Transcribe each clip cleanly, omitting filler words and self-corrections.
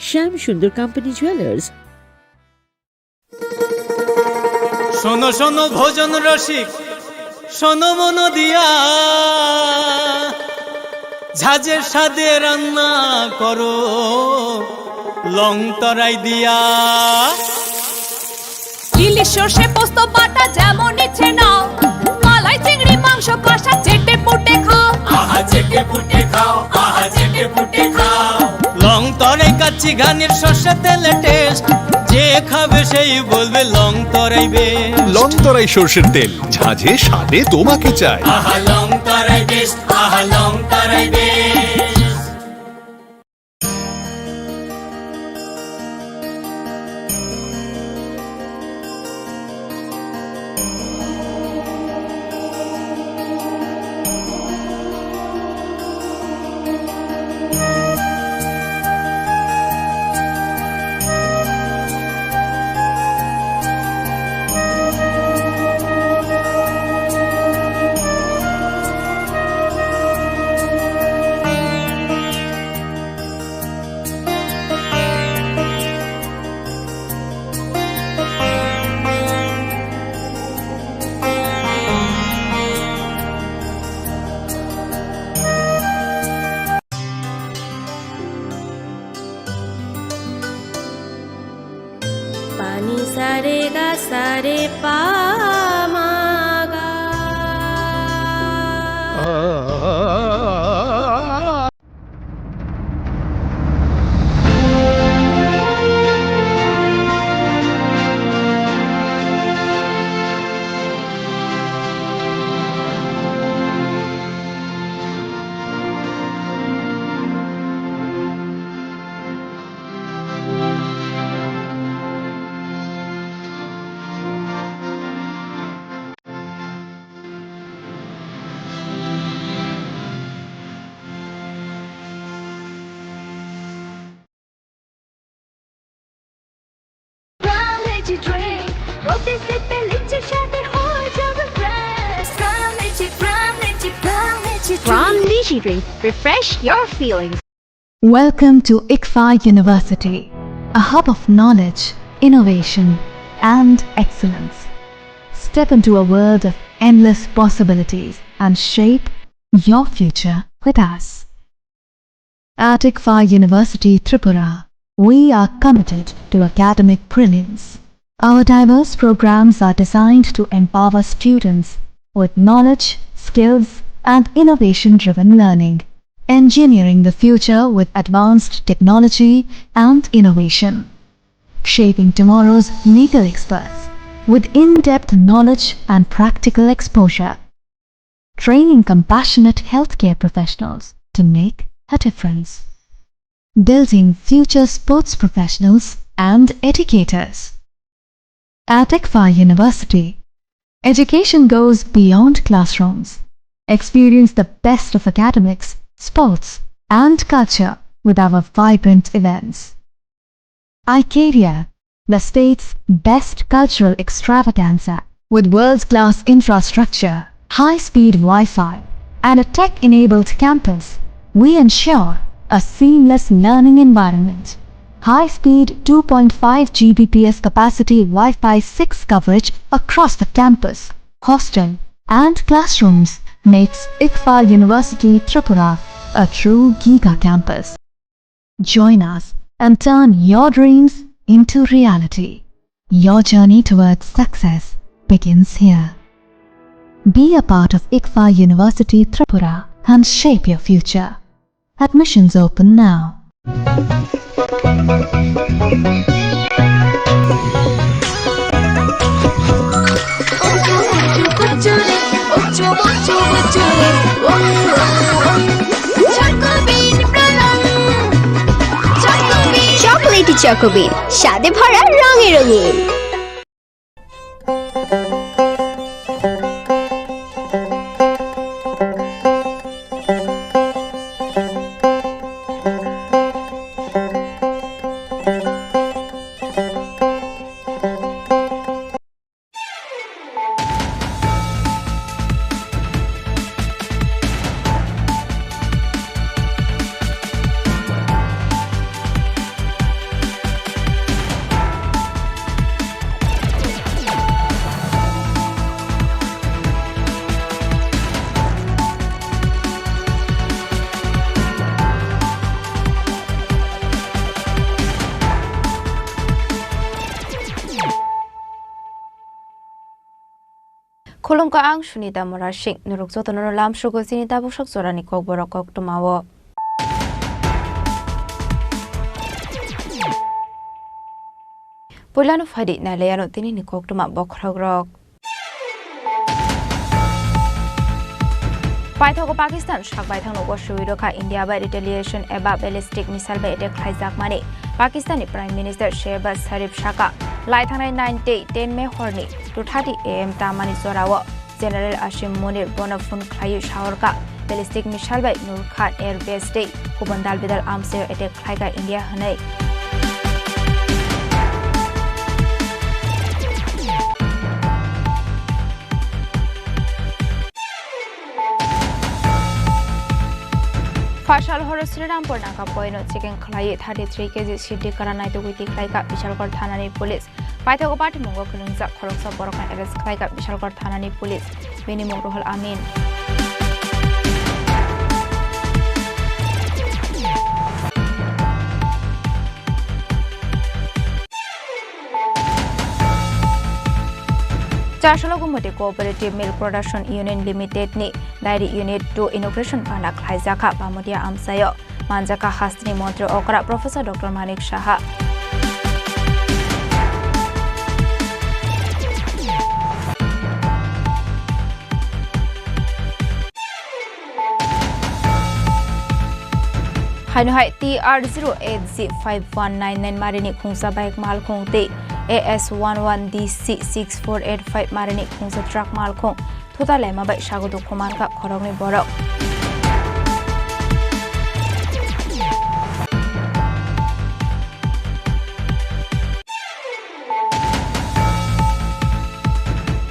শ্যাম সুন্দর company jewellers. শোনো শোনো ভোজন রসিক, শোনো মন দিয়া, ঝাঁঝের স্বাদে রান্না করো লং তরাই দিয়া। ইলিশ সর্ষে পোস্ত বাটা যেমন ইচ্ছে নাও, মালাই চিংড়ি মাংস কষা চেটে পুটে খাও, আহা চেটে পুটে খাও, আহা চেটে পুটে খাও। লং তরাই কাচ্চি ঘানির সর্ষে তেলে টেস্ট, যে খাবে সেই বলবে লং তরাই বেশ। লং তরাই সর্ষের তেল, ঝাঁঝে স্বাদে তোমাকে চাই। আহা লং তরাই বেস্ট, আহা লং তরাই বেস্ট। पानी सारे गा सारे पा मा गा। From Lychee Drink, refresh your feelings. Welcome to ICFA University, a hub of knowledge, innovation, and excellence. Step into a world of endless possibilities and shape your future with us. At ICFA University Tripura, we are committed to academic brilliance. Our diverse programs are designed to empower students with knowledge, skills, and innovation-driven learning, engineering the future with advanced technology and innovation, shaping tomorrow's legal experts with in-depth knowledge and practical exposure, training compassionate healthcare professionals to make a difference, building future sports professionals and educators. At ICFA University, education goes beyond classrooms. Experience the best of academics, sports, and culture with our vibrant events. Icaria, the state's best cultural extravaganza, with world-class infrastructure, high-speed Wi-Fi, and a tech-enabled campus, we ensure a seamless learning environment. High-speed 2.5 Gbps capacity Wi-Fi 6 coverage across the campus, hostel, and classrooms makes ICFA University Tripura a true Giga campus. Join us and turn your dreams into reality. Your journey towards success begins here. Be a part of ICFA University Tripura and shape your future. Admissions open now. Chocolatey চকোবিন, স্বাদে ভরা রঙে রঙিন। Khulumka ang Sunita Morashing nurukso tono lam shugo sinita bushak zorani Kokborok koktumawo. Pulano fadi na layano tini ni koktuma bokrogrok. Paithago Pakistan shak baithang no shuido ka India by retaliation eba ballistic missile by attack khaizak mani Pakistani Prime Minister Shehbaz Sharif shaka lai thangnai 90 10 May horni 2:30 am tamani zorawo General Ashim Munir bonafun khlayu shawar ka ballistic missile by Nur Khan Air Base day kubandal bidal arms attack khaiga India hanai Fashal Horror Sriram Naka Poino chicken clay 33 kg Shidi Karanai with the Klaika Bishalkor Thanani Police. Paithago Party Mungo Kulunza Koroksa Borok and arrest Klaika Bishalkor Thanani Police. Minimum Rohal Amin. Chashalogumote Cooperative Milk Production Union Limited ni Dairy Unit 2 Inauguration Pana Klaizaka Pamodia Amsayo Manjaka Hastini Montro Okra Professor Dr. Manik Shaha Hanuhai TR08Z5199 Marini Khungsa Bike Mal Khungte AS11DC6485 Marini Khungsa Truck Mal Khung Thuta Lema Bai Shagodo Kuman Ka Khorongni Borok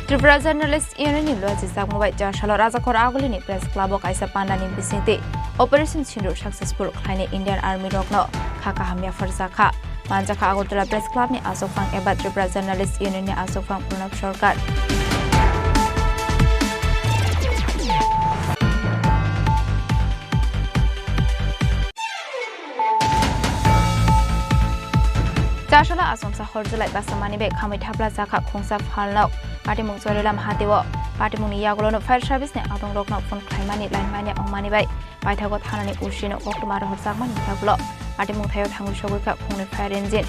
Tripura Journalist Union Logi Sakmubai Jashalo Razakor Agulini Press Club of Kaisa Pandani Bisinte Operation Sindur successful Kleine Indian Army Rokno Kaka Hamia Farzaka Manjaka Agutla Press Club ni Asofang Eba Tripura Journalist Union ni Asofang Purnab Shortcut Jashalo Asomsa Horzulai Basamani Be Kamitapla Zaka Khungsa Halnok Party Mung Sorelam Hatiwo Party Mung Yagolo Fire Service ne Adong Rokno Phone Klaimani Line Mania Ongmani Bai Paithago Thanani Ushino Koktumara Horsakmani Thablo Party Mung Thayo Thangu Shoguka Khungni Fire Engine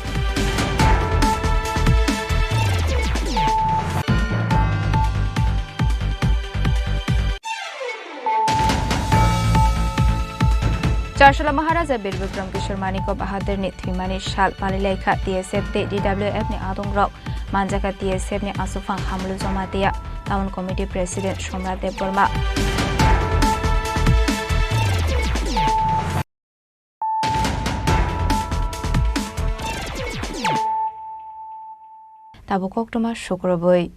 Chashalo Maharaja Bir Vikram Kishore Maniko Bahadur ni Thimani Shal Palilekha TSF te DWF ni Adong Rok Manjaka TSF ni Asufang Hamlu Zomatia Town Committee President Shomra Dev Burma Tabukok Tuma Shukraboi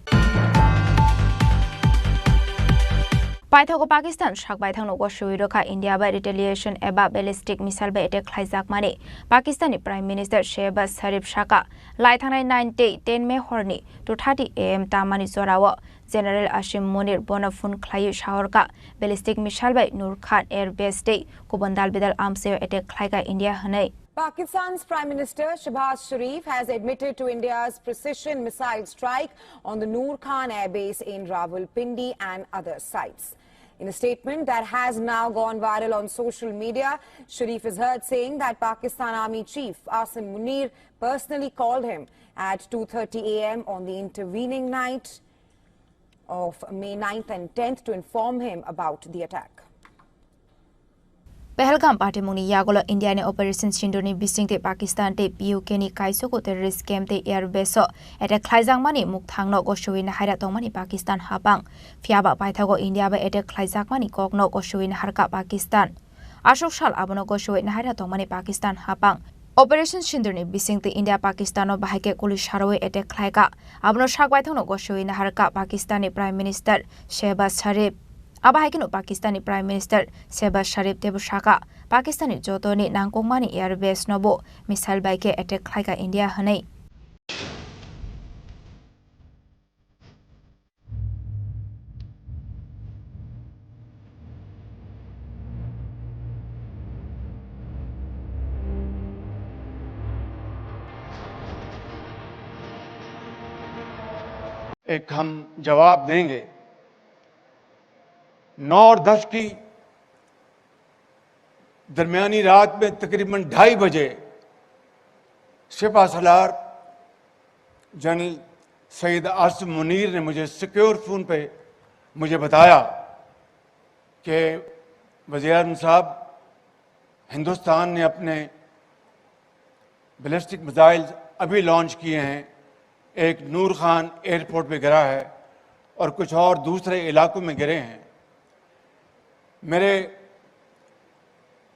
Paithago Pakistan shak baithang no shuido ka India by retaliation eba ballistic missile by attack khaizak mani Pakistani Prime Minister Shehbaz Sharif shaka lai thangnai 90 10 May horni 2:30 am tamani zorawo General Ashim Munir bonafun khlayu shawar ka ballistic missile by Nur Khan Air Base day kubandal bidal arms attack khaiga India hanai Pakistan's Prime Minister Shehbaz Sharif has admitted to India's precision missile strike on the Nur Khan Air Base in Rawalpindi and other sites. In a statement that has now gone viral on social media, Sharif is heard saying that Pakistan Army Chief Asim Munir personally called him at 2:30 am on the intervening night of May 9th and 10th to inform him about the attack. Pahalgam Party Muni Yagolo India ne Operation Sinduni Bisingte Pakistan te PUK ni Kaisoko terrorist camp te airbeso attack khlaijang mani mukthangno goshuin haira tongmani Pakistan hapang fiaba paithago India ba attack khlaijak mani kokno goshuin harka Pakistan Ashok Shal abono goshuin haira tongmani Pakistan hapang Operation Sinduni Bisingte India Pakistano bahake kulis haroi attack khlaika abono shakbaithangno goshuin harka Pakistani Prime Minister Shehbaz Sharif Abahikino Pakistani Prime Minister Shehbaz Sharif Debushaka Pakistani Jotoni Nangkongmani Air Base Nobo missile bike attack khaika India hanai एक हम जवाब देंगे 9 और 10 की दरमियानी रात में तकरीबन 2:30 बजे सिपा सलार जनरल सईद आसिम मुनीर ने मुझे सिक्योर फोन पे मुझे बताया कि वज़ीर-ए-आज़म साहब, हिंदुस्तान ने अपने बैलिस्टिक मिसाइल अभी लॉन्च किए हैं, एक नूर खान एयरपोर्ट पे गिरा है और कुछ और दूसरे इलाकों में गिरे हैं। मेरे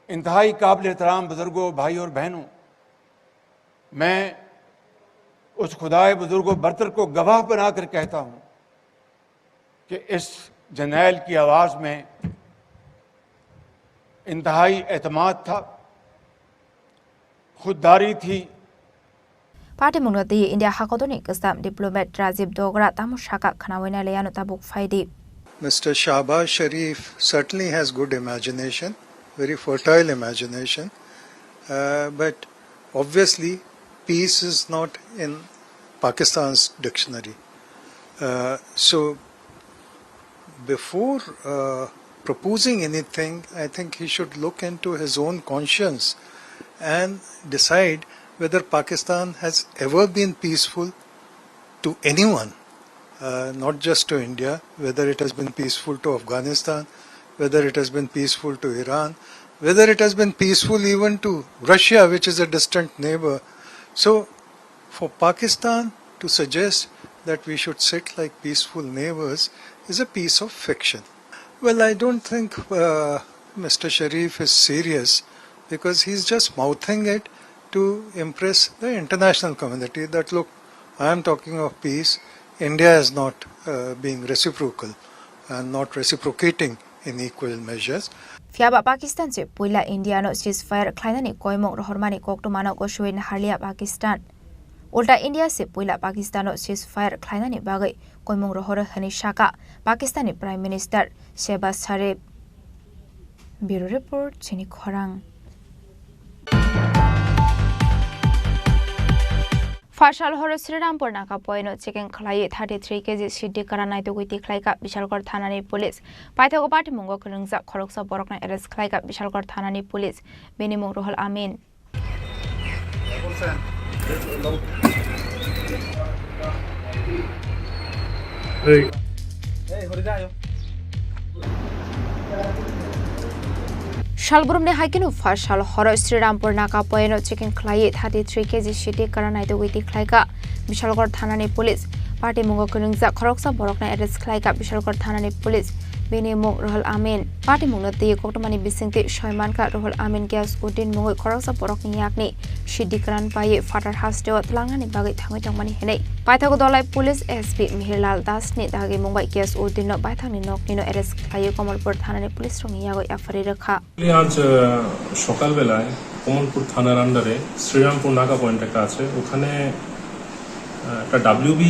इंतहाई काबिल एहतराम बुजुर्गों, भाई और बहनों, मैं उस खुदाए बुजुर्गों बरतर को गवाह बनाकर कहता हूं कि इस जर्नैल की आवाज़ में इंतहाई एतमाद था, खुददारी थी। पार्टी मुंगती इंडिया हाकोदोनी कस्टम डिप्लोमेट राजीव डोगरा तामुशाका खनावैना लेयानो ताबुक फाइदी। Mr. Shahbaz Sharif certainly has good imagination, very fertile imagination, but obviously peace is not in Pakistan's dictionary. So before proposing anything, I think he should look into his own conscience and decide whether Pakistan has ever been peaceful to anyone, not just to India, whether it has been peaceful to Afghanistan, whether it has been peaceful to Iran, whether it has been peaceful even to Russia, which is a distant neighbor. So for Pakistan to suggest that we should sit like peaceful neighbors is a piece of fiction. Well, I don't think Mr. Sharif is serious, because he's just mouthing it to impress the international community that, look, I am talking of peace. India is not being reciprocal and not reciprocating in equal measures. Fiaba Pakistan se puila India no ceasefire klainani koimong rohormani koktumano goshuin harlia Pakistan. Ulta India se puila Pakistan no ceasefire klainani bagai koimong rohor hani shaka Pakistani Prime Minister Shehbaz Sharif. Bureau Report Chini Khorang. Fashal Horo Srirampur Naka Poino chicken clay 33 kg Shidi Karanai to Witty Klaika, Bishalgor Tanani Police. Paitako Party Mungo Kurungza, Koroksa Borokna Eres Klaika, Bishalgor Tanani Police, Benimo Rohal Amin. Hey, Shalbrum ne Haikinu Fashal Horo Srirampur Naka Poino chicken clay 33 kg Shidi Karanai to Witty Klaika, Bishalgor Tanani Police. Party Mungo Kurungza, Koroksa Borokna Eres Klaika, Bishalgor Tanani Police. Benimo Rohal Amin. Party Munati Kotomani Bisinti, Shoimanka, Rohal Amin Gas, Udin Mungo, Koroksa Borokni Yakni, Shidikaran Paye, Father Hasdo, Langani Bagit Tangamani Hene. Paitagodolai Police SP Mihilal Dasni, Dagi Mumbai Gas, Udino, Baitani Nokino, Eres Kayo Komalpur Tanani Police from Yago Afarika. আজ সকালবেলায় কমলপুর থানার আন্ডারে শ্রীরামপুর নাকা point একটা আছে, ওখানে একটা WB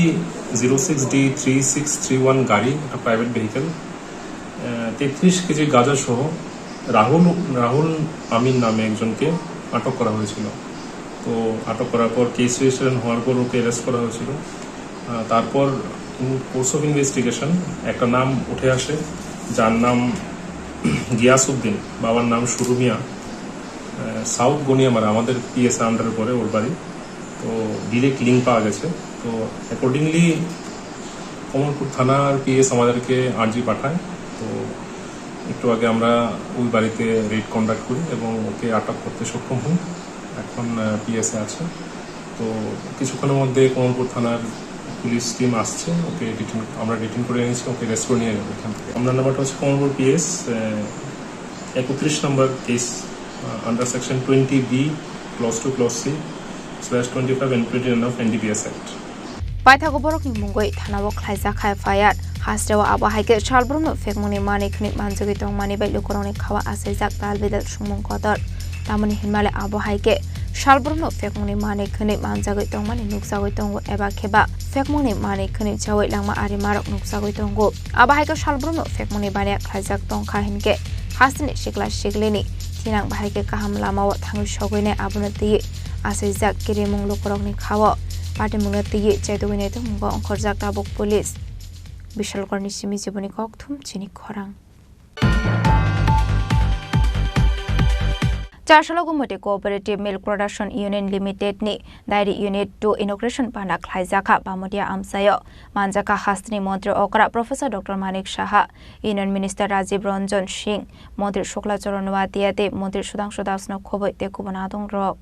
06D3631 গাড়ি, একটা প্রাইভেট ভেহিকেল, 33 কেজি গাঁজা সহ রাহুল আমিন নামে একজনকে আটক করা হয়েছিল। তো আটক করার পর কেস রেজিস্ট্রেশন হওয়ার পর ওকে অ্যারেস্ট করা হয়েছিল। তারপর কোর্স অফ ইনভেস্টিগেশন একটা নাম উঠে আসে, যার নাম গিয়াসউদ্দিন, বাবার নাম শুরু মিয়া, সাউথ গনিয়ামারা, আমাদের পিএস আন্ডারের পরে ওর বাড়ি। তো ডিরেক্ট লিঙ্ক পাওয়া গেছে। তো অ্যাকর্ডিংলি কমলপুর থানার পিএস আমাদেরকে আর্জি পাঠায়। তো একটু আগে আমরা ওই বাড়িতে রেড কন্ডাক্ট করি এবং ওকে আটক করতে সক্ষম হই। এখন পিএসএ আছে। তো কিছুক্ষণের মধ্যে কমলপুর থানার পুলিশ টিম আসছে, ওকে আমরা ডিটেইন করে এনেছি, ওকে রেস্ট করে নিয়ে যাবো এখান থেকে। আমরা নাম্বারটা হচ্ছে কমলপুর পিএস 31 নম্বর case under section 20B clause 2 clause C /25 and 29 of NDPS Act. Paitako Borokni Mungoi Tanabo Klaisa Kai Fayat Hastewa Aba Haike Shalbrum Fekmoni Mani Knik Manzugi Tong Mani Bay Lukoroni Kawa Asezak Talbidal Shumon Kodor Tamani Hinmale Aba Haike Shalbrum Fekmoni Mani Knik Manzagi Tong Mani Nuksawi Tongo Eba Keba Fekmoni Mani Knik Chawi Lama Arimarok Nuksawi Tongo Aba Haike Shalbrum Fekmoni Bania Klaisak Tong Kahinke Hasini Shikla Shiglini Tinang Bahike Kaham Lama Wat Hangu Shogwine Abunati Asezak Kirimung Lukoroni Kawa Party Munati Chedwinate Mungo on Korzak Tabok Police. Bishal Gornishimi Zibunikok Tum Chini Khorang. Charshalo Gumoti Cooperative Milk Production Union Limited ni Dairy Unit 2 Inauguration Pana Klaizaka Bamodia Amsayo Manjaka Hastini Montri Okra Professor Dr. Manik Shaha Union Minister Rajiv Ranjan Singh Montri Shukla Choronwatiate Montri Sudang Sudasno Kobo Te Kubanadong Rok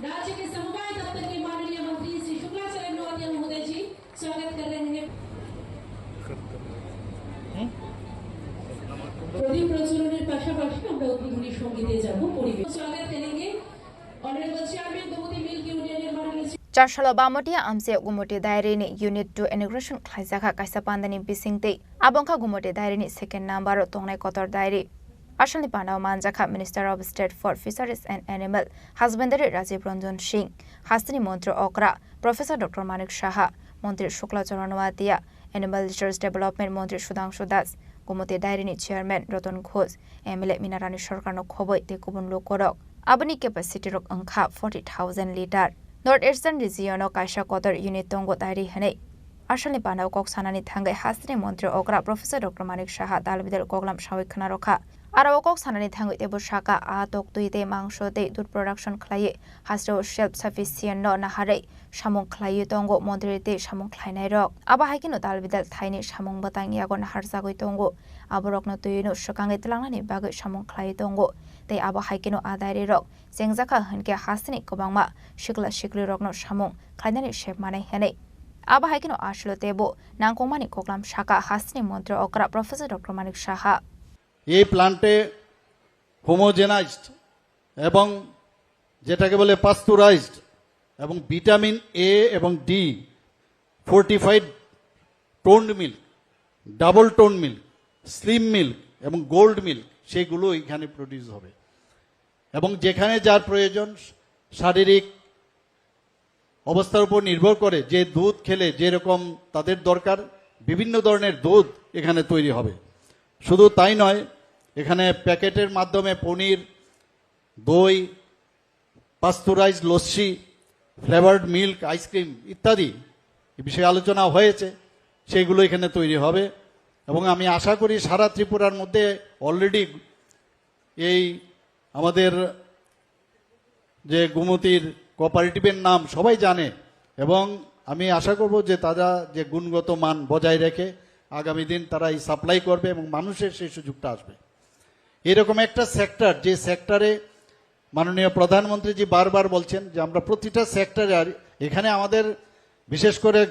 राज्य के समवाय दफ्तर के माननीय मंत्री श्री शुक्ला चरणवतिया महोदय जी स्वागत कर रहे हैं। प्रदीप प्रज्वलনের পাশাপাশি আমরা উদ্বোধনী সঙ্গীতে যাব পরিবেশ स्वागत करेंगे honourable chairman Gomti milk union माननीय Charshalo Bamodia Amse Gumoti Dairy ni Unit 2 Inauguration Klaizaka Kaisa Pandani Bisingte Abongka Gumoti Dairy ni second number Tongnai Kotor Dairy Ashalni Pandao Manjaka Minister of State for Fisheries and Animal Husbandry Rajiv Ranjan Singh Hastini Montri Okra Professor Dr. Manik Shaha Montri Shukla Choronwatiya Animal Research Development Montri Sudhanshu Das Gumoti Dairy ni Chairman Roton Ghosh MLA Minarani Sarkar no Khoboi te Kubun Lokorok Abani capacity rok angkha 40,000 liter North Eastern Region no Kaisa Kotor Unit Tongo Dairy Hane Ashalni Pandao Kok Sanani Thangai Hastini Montri Okra Professor Dr. Manik Shaha Dalbidel Koglam Shawik Khanarokha Arawakok Sanani Thangu Tebo Shaka Atok Tuite Mangsho de Dud Production Claye Hasro Self Sufficient no Nahare Shamong Claye Tongo Modrete Shamong Clainai Rock Aba Haikino Dalbidel Tiny Shamong Batang Yagon Harzagoi Tongo Aborok no Tuyino Shokangi Tlangani Bago Shamong Claye Tongo They Aba Haikino Adari Rock Zengzaka Hanke Hasini Kobangma Shikla Shikli Rock no Shamong Clainani Shep Mane Hene Aba Haikino Ashlo Tebo Nangkomani Koklam Shaka Hasini Montri Okra Professor Dr. Manik Shaha এই প্ল্যান্টে হোমোজেনাইজড এবং যেটাকে বলে pasteurised এবং vitamin A এবং D fortified toned milk double tone milk slim milk এবং gold milk সেগুলো এখানে produce হবে এবং যেখানে যার প্রয়োজন শারীরিক অবস্থার উপর নির্ভর করে যে দুধ খেলে যেরকম তাদের দরকার বিভিন্ন ধরনের দুধ এখানে তৈরি হবে শুধু তাই নয় এখানে প্যাকেটের মাধ্যমে পনির দই pasteurised lassi flavoured milk ice cream ইত্যাদি এই বিষয়ে আলোচনা হয়েছে সেগুলো এখানে তৈরি হবে এবং আমি আশা করি সারা ত্রিপুরার মধ্যে অলরেডি এই আমাদের যে গোমতীর কোঅপারেটিভের নাম সবাই জানে এবং আমি আশা করব যে তারা যে গুণগত মান বজায় রেখে আগামী দিন তারা এই সাপ্লাই করবে এবং মানুষের সেই সুযোগটা আসবে এরকম একটা সেক্টর যে সেক্টরে মাননীয় প্রধানমন্ত্রীজি বারবার বলছেন যে আমরা প্রতিটা সেক্টরে আর এখানে আমাদের বিশেষ করে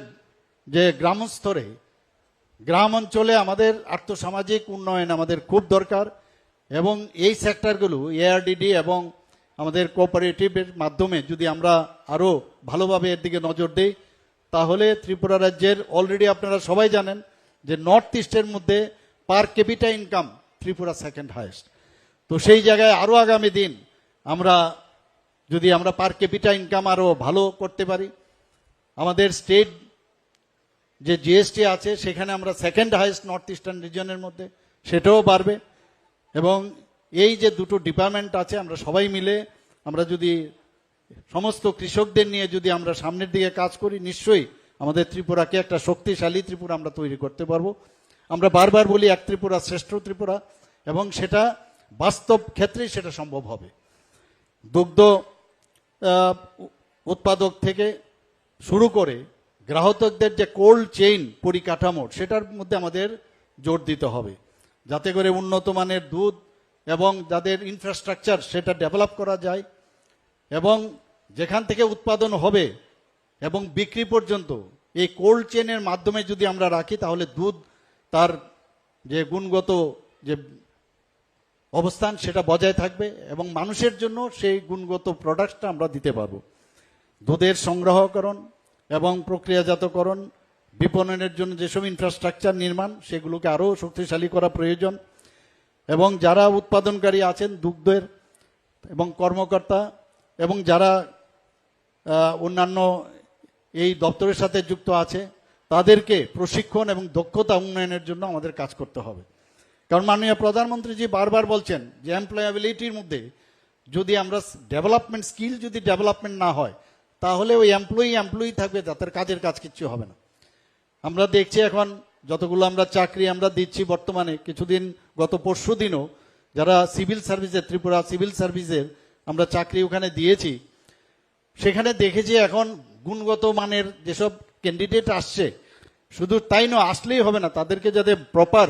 যে গ্রাম স্তরে গ্রাম অঞ্চলে আমাদের আর্থসামাজিক উন্নয়ন আমাদের খুব দরকার এবং এই সেক্টরগুলো এআরডিডি এবং আমাদের কোঅপারেটিভের মাধ্যমে যদি আমরা আরও ভালোভাবে এর দিকে নজর দেই তাহলে ত্রিপুরা রাজ্যের অলরেডি আপনারা সবাই জানেন যে নর্থ ইস্টের মধ্যে পার capital income Tripura second highest তো সেই জায়গায় আরও আগামী দিন আমরা যদি আমরা পার ক্যাপিটা ইনকাম আরও ভালো করতে পারি আমাদের স্টেট যে জিএসটি আছে সেখানে আমরা সেকেন্ড হাইয়েস্ট নর্থ ইস্টার্ন রিজনের মধ্যে সেটাও বাড়বে এবং এই যে দুটো ডিপার্টমেন্ট আছে আমরা সবাই মিলে আমরা যদি সমস্ত কৃষকদের নিয়ে যদি আমরা সামনের দিকে কাজ করি নিশ্চয়ই আমাদের ত্রিপুরাকে একটা শক্তিশালী ত্রিপুরা আমরা তৈরি করতে পারবো আমরা বারবার বলি এক ত্রিপুরা শ্রেষ্ঠ ত্রিপুরা এবং সেটা বাস্তব ক্ষেত্রেই সেটা সম্ভব হবে দুগ্ধ উৎপাদক থেকে শুরু করে গ্রাহকদের যে কোল্ড চেইন পরিকাঠামো সেটার মধ্যে আমাদের জোর দিতে হবে যাতে করে উন্নত মানের দুধ এবং যাদের ইনফ্রাস্ট্রাকচার সেটা ডেভেলপ করা যায় এবং যেখান থেকে উৎপাদন হবে এবং বিক্রি পর্যন্ত এই কোল্ড চেইনের মাধ্যমে যদি আমরা রাখি তাহলে দুধ তার যে গুণগত যে অবস্থান সেটা বজায় থাকবে এবং মানুষের জন্য সেই গুণগত প্রোডাক্টটা আমরা দিতে পারবো দুধের সংগ্রহকরণ এবং প্রক্রিয়াজাতকরণ বিপণনের জন্য যেসব ইনফ্রাস্ট্রাকচার নির্মাণ সেগুলোকে আরও শক্তিশালী করা প্রয়োজন এবং যারা উৎপাদনকারী আছেন দুগ্ধের এবং কর্মকর্তা এবং যারা অন্যান্য এই দপ্তরের সাথে যুক্ত আছে তাদেরকে প্রশিক্ষণ এবং দক্ষতা উন্নয়নের জন্য আমাদের কাজ করতে হবে কারণ মাননীয় প্রধানমন্ত্রীজি বারবার বলছেন যে এমপ্লয়াবিলিটির মধ্যে যদি আমরা ডেভেলপমেন্ট স্কিল যদি ডেভেলপমেন্ট না হয় তাহলে ওই এমপ্লয়ি থাকবে, তাদের কাজের কাজ কিচ্ছু হবে না। আমরা দেখছি এখন যতগুলো আমরা চাকরি আমরা দিচ্ছি বর্তমানে, কিছুদিন গত পরশু দিনও যারা সিভিল সার্ভিসের, ত্রিপুরা সিভিল সার্ভিসের আমরা চাকরি ওখানে দিয়েছি, সেখানে দেখেছি এখন গুণগত মানের যেসব ক্যান্ডিডেট আসছে, শুধু তাই নয়, আসলেই হবে না, তাদেরকে যাতে প্রপার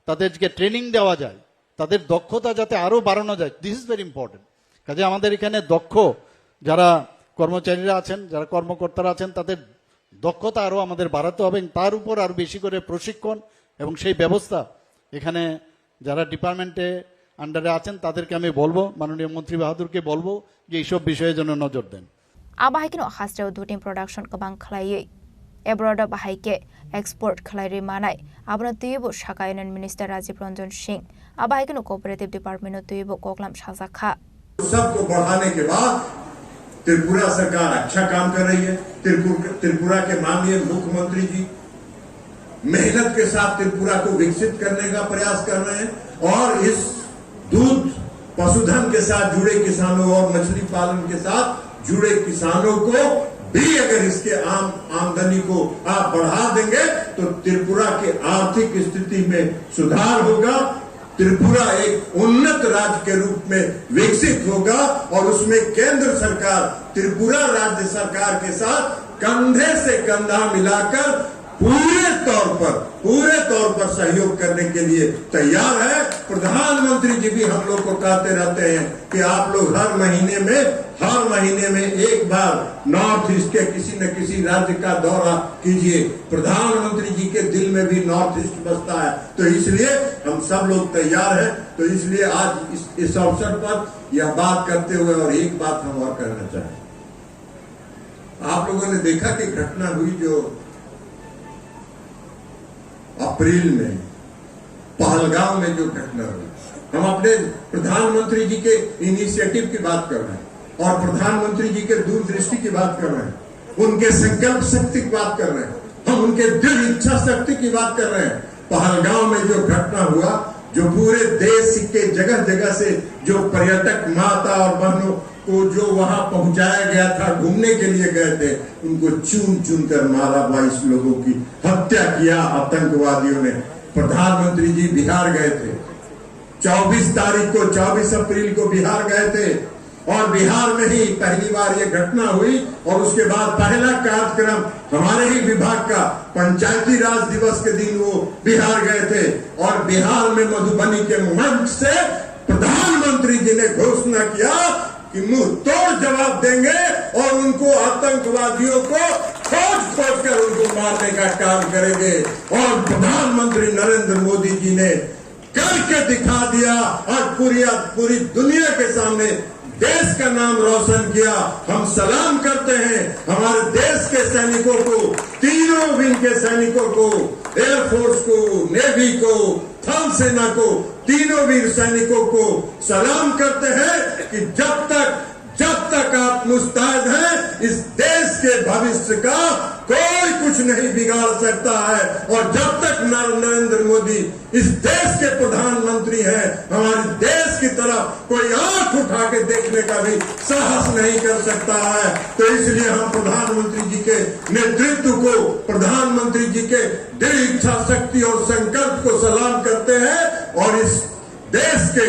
তাদেরকে ট্রেনিং দেওয়া যায়, তাদের দক্ষতা যাতে আরও বাড়ানো যায়, দিস ইজ ভেরি ইম্পর্টেন্ট। কাজে আমাদের এখানে দক্ষ যারা কর্মচারীরা আছেন, যারা কর্মকর্তারা আছেন, তাদের দক্ষতা আরও আমাদের বাড়াতে হবে, তার উপর আরও বেশি করে প্রশিক্ষণ এবং সেই ব্যবস্থা এখানে যারা ডিপার্টমেন্টে আন্ডারে আছেন তাদেরকে আমি বলবো, মাননীয় মন্ত্রী বাহাদুরকে বলবো যে এইসব বিষয়ের জন্য নজর দেন। আবাহাইকিনো হাস্টেও দুটিং প্রোডাকশন গোबां খালাयै एब्रॉड बाहायके एक्सपोर्ट खालायरि मानाय आबनो तुयबो शाखा यूनियन मिनिस्टर राजीव रंजन सिंह आबाहाइकिनो कोऑपरेटिव डिपार्टमेंट तुयबो कोकलाम साजाखा। सबको बढ़ाने के बाद त्रिपुरा सरकार अच्छा काम कर रही है। त्रिपुरा के माननीय मुख्यमंत्री जी मेहनत के साथ त्रिपुरा को विकसित करने का प्रयास कर रहे हैं और इस दूध पशुधन के साथ जुड़े किसानों और मछली पालन के साथ जुड़े किसानों को भी अगर इसके आमदनी को आप बढ़ा देंगे तो त्रिपुरा के आर्थिक स्थिति में सुधार होगा, त्रिपुरा एक उन्नत राज्य के रूप में विकसित होगा और उसमें केंद्र सरकार त्रिपुरा राज्य सरकार के साथ कंधे से कंधा मिलाकर पूरे तौर पर सहयोग करने के लिए तैयार है। प्रधानमंत्री जी भी हम लोग को कहते रहते हैं कि आप लोग हर महीने में एक बार नॉर्थ ईस्ट के किसी न किसी राज्य का दौरा कीजिए। प्रधानमंत्री जी के दिल में भी नॉर्थ ईस्ट बसता है, तो इसलिए हम सब लोग तैयार हैं। तो इसलिए आज इस अवसर पर यह बात करते हुए और एक बात हम और कहना चाहें, आप लोगों ने देखा कि घटना हुई जो अप्रैल में पहलगाम में जो घटना हुई, हम अपने प्रधानमंत्री जी के इनिशिएटिव की बात कर रहे हैं और प्रधानमंत्री जी के दूरदृष्टि की बात कर रहे हैं, उनके संकल्प शक्ति की बात कर रहे हैं, हम उनके दृढ़ इच्छा शक्ति की बात कर रहे हैं। पहलगाम में जो घटना हुआ, जो पूरे देश के जगह जगह से जो पर्यटक माता और बहनों को जो वहां पहुंचाया गया था, घूमने के लिए गए थे, उनको चुन कर मारा, 22 लोगों की हत्या किया आतंकवादियों ने। प्रधानमंत्री जी बिहार गए थे, 24 अप्रैल को बिहार गए थे और बिहार में ही पहली बार ये घटना हुई और उसके बाद पहला कार्यक्रम हमारे ही विभाग का पंचायती राज दिवस के दिन वो बिहार गए थे और बिहार में मधुबनी के मंच से प्रधानमंत्री जी ने घोषणा किया कि मुंह तोड़ जवाब देंगे और उनको आतंकवादियों को खोज कर उनको मारने का काम करेंगे। और प्रधानमंत्री नरेंद्र मोदी जी ने करके दिखा दिया और पूरी दुनिया के सामने देश का नाम रोशन किया। हम सलाम करते हैं हमारे देश के सैनिकों को, तीनों विंग के सैनिकों को, एयरफोर्स को, नेवी को, थल सेना को, तीनों वीर सैनिकों को सलाम करते हैं कि जब तक आप मुस्तैद हैं, इस देश के भविष्य का कोई कुछ नहीं बिगाड़ सकता है। और जब तक नरेंद्र मोदी इस देश के प्रधानमंत्री हैं, हमारे देश की तरफ कोई आंख उठा के देखने का भी साहस नहीं कर सकता है। तो इसलिए हम प्रधानमंत्री जी के नेतृत्व को, प्रधानमंत्री जी के दृढ़ इच्छा शक्ति और संकल्प को सलाम करते हैं और इस देश के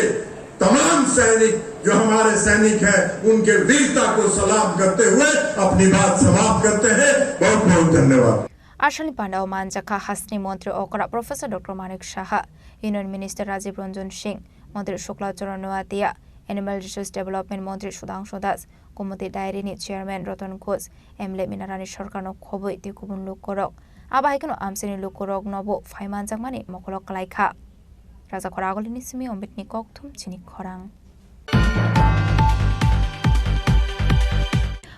तमाम सैनिक जो हमारे सैनिक हैं उनके वीरता को सलाम करते हुए अपनी बात समाप्त करते हैं। बहुत बहुत धन्यवाद। आशनी पांडाव मानजाखा हासनी मंत्री ओकरा professor doctor Manik Saha, union minister Rajiv Ranjan Singh, मंत्री Shukla Charan Noatia, animal resource development मंत्री सुधांशु दास, कमिटी डायरीनि चेयरमैन रतन घोष, एमएलए मिनारानी सरकारनो खबै तिकुबुन लुकरक आबाहाइकनो आमसेनि लुकरक नबो फाइमानजाकमानि मकलक कलाइखा राजा खरागलिनि सिमि अमृतनि ककथुम चिनि खरां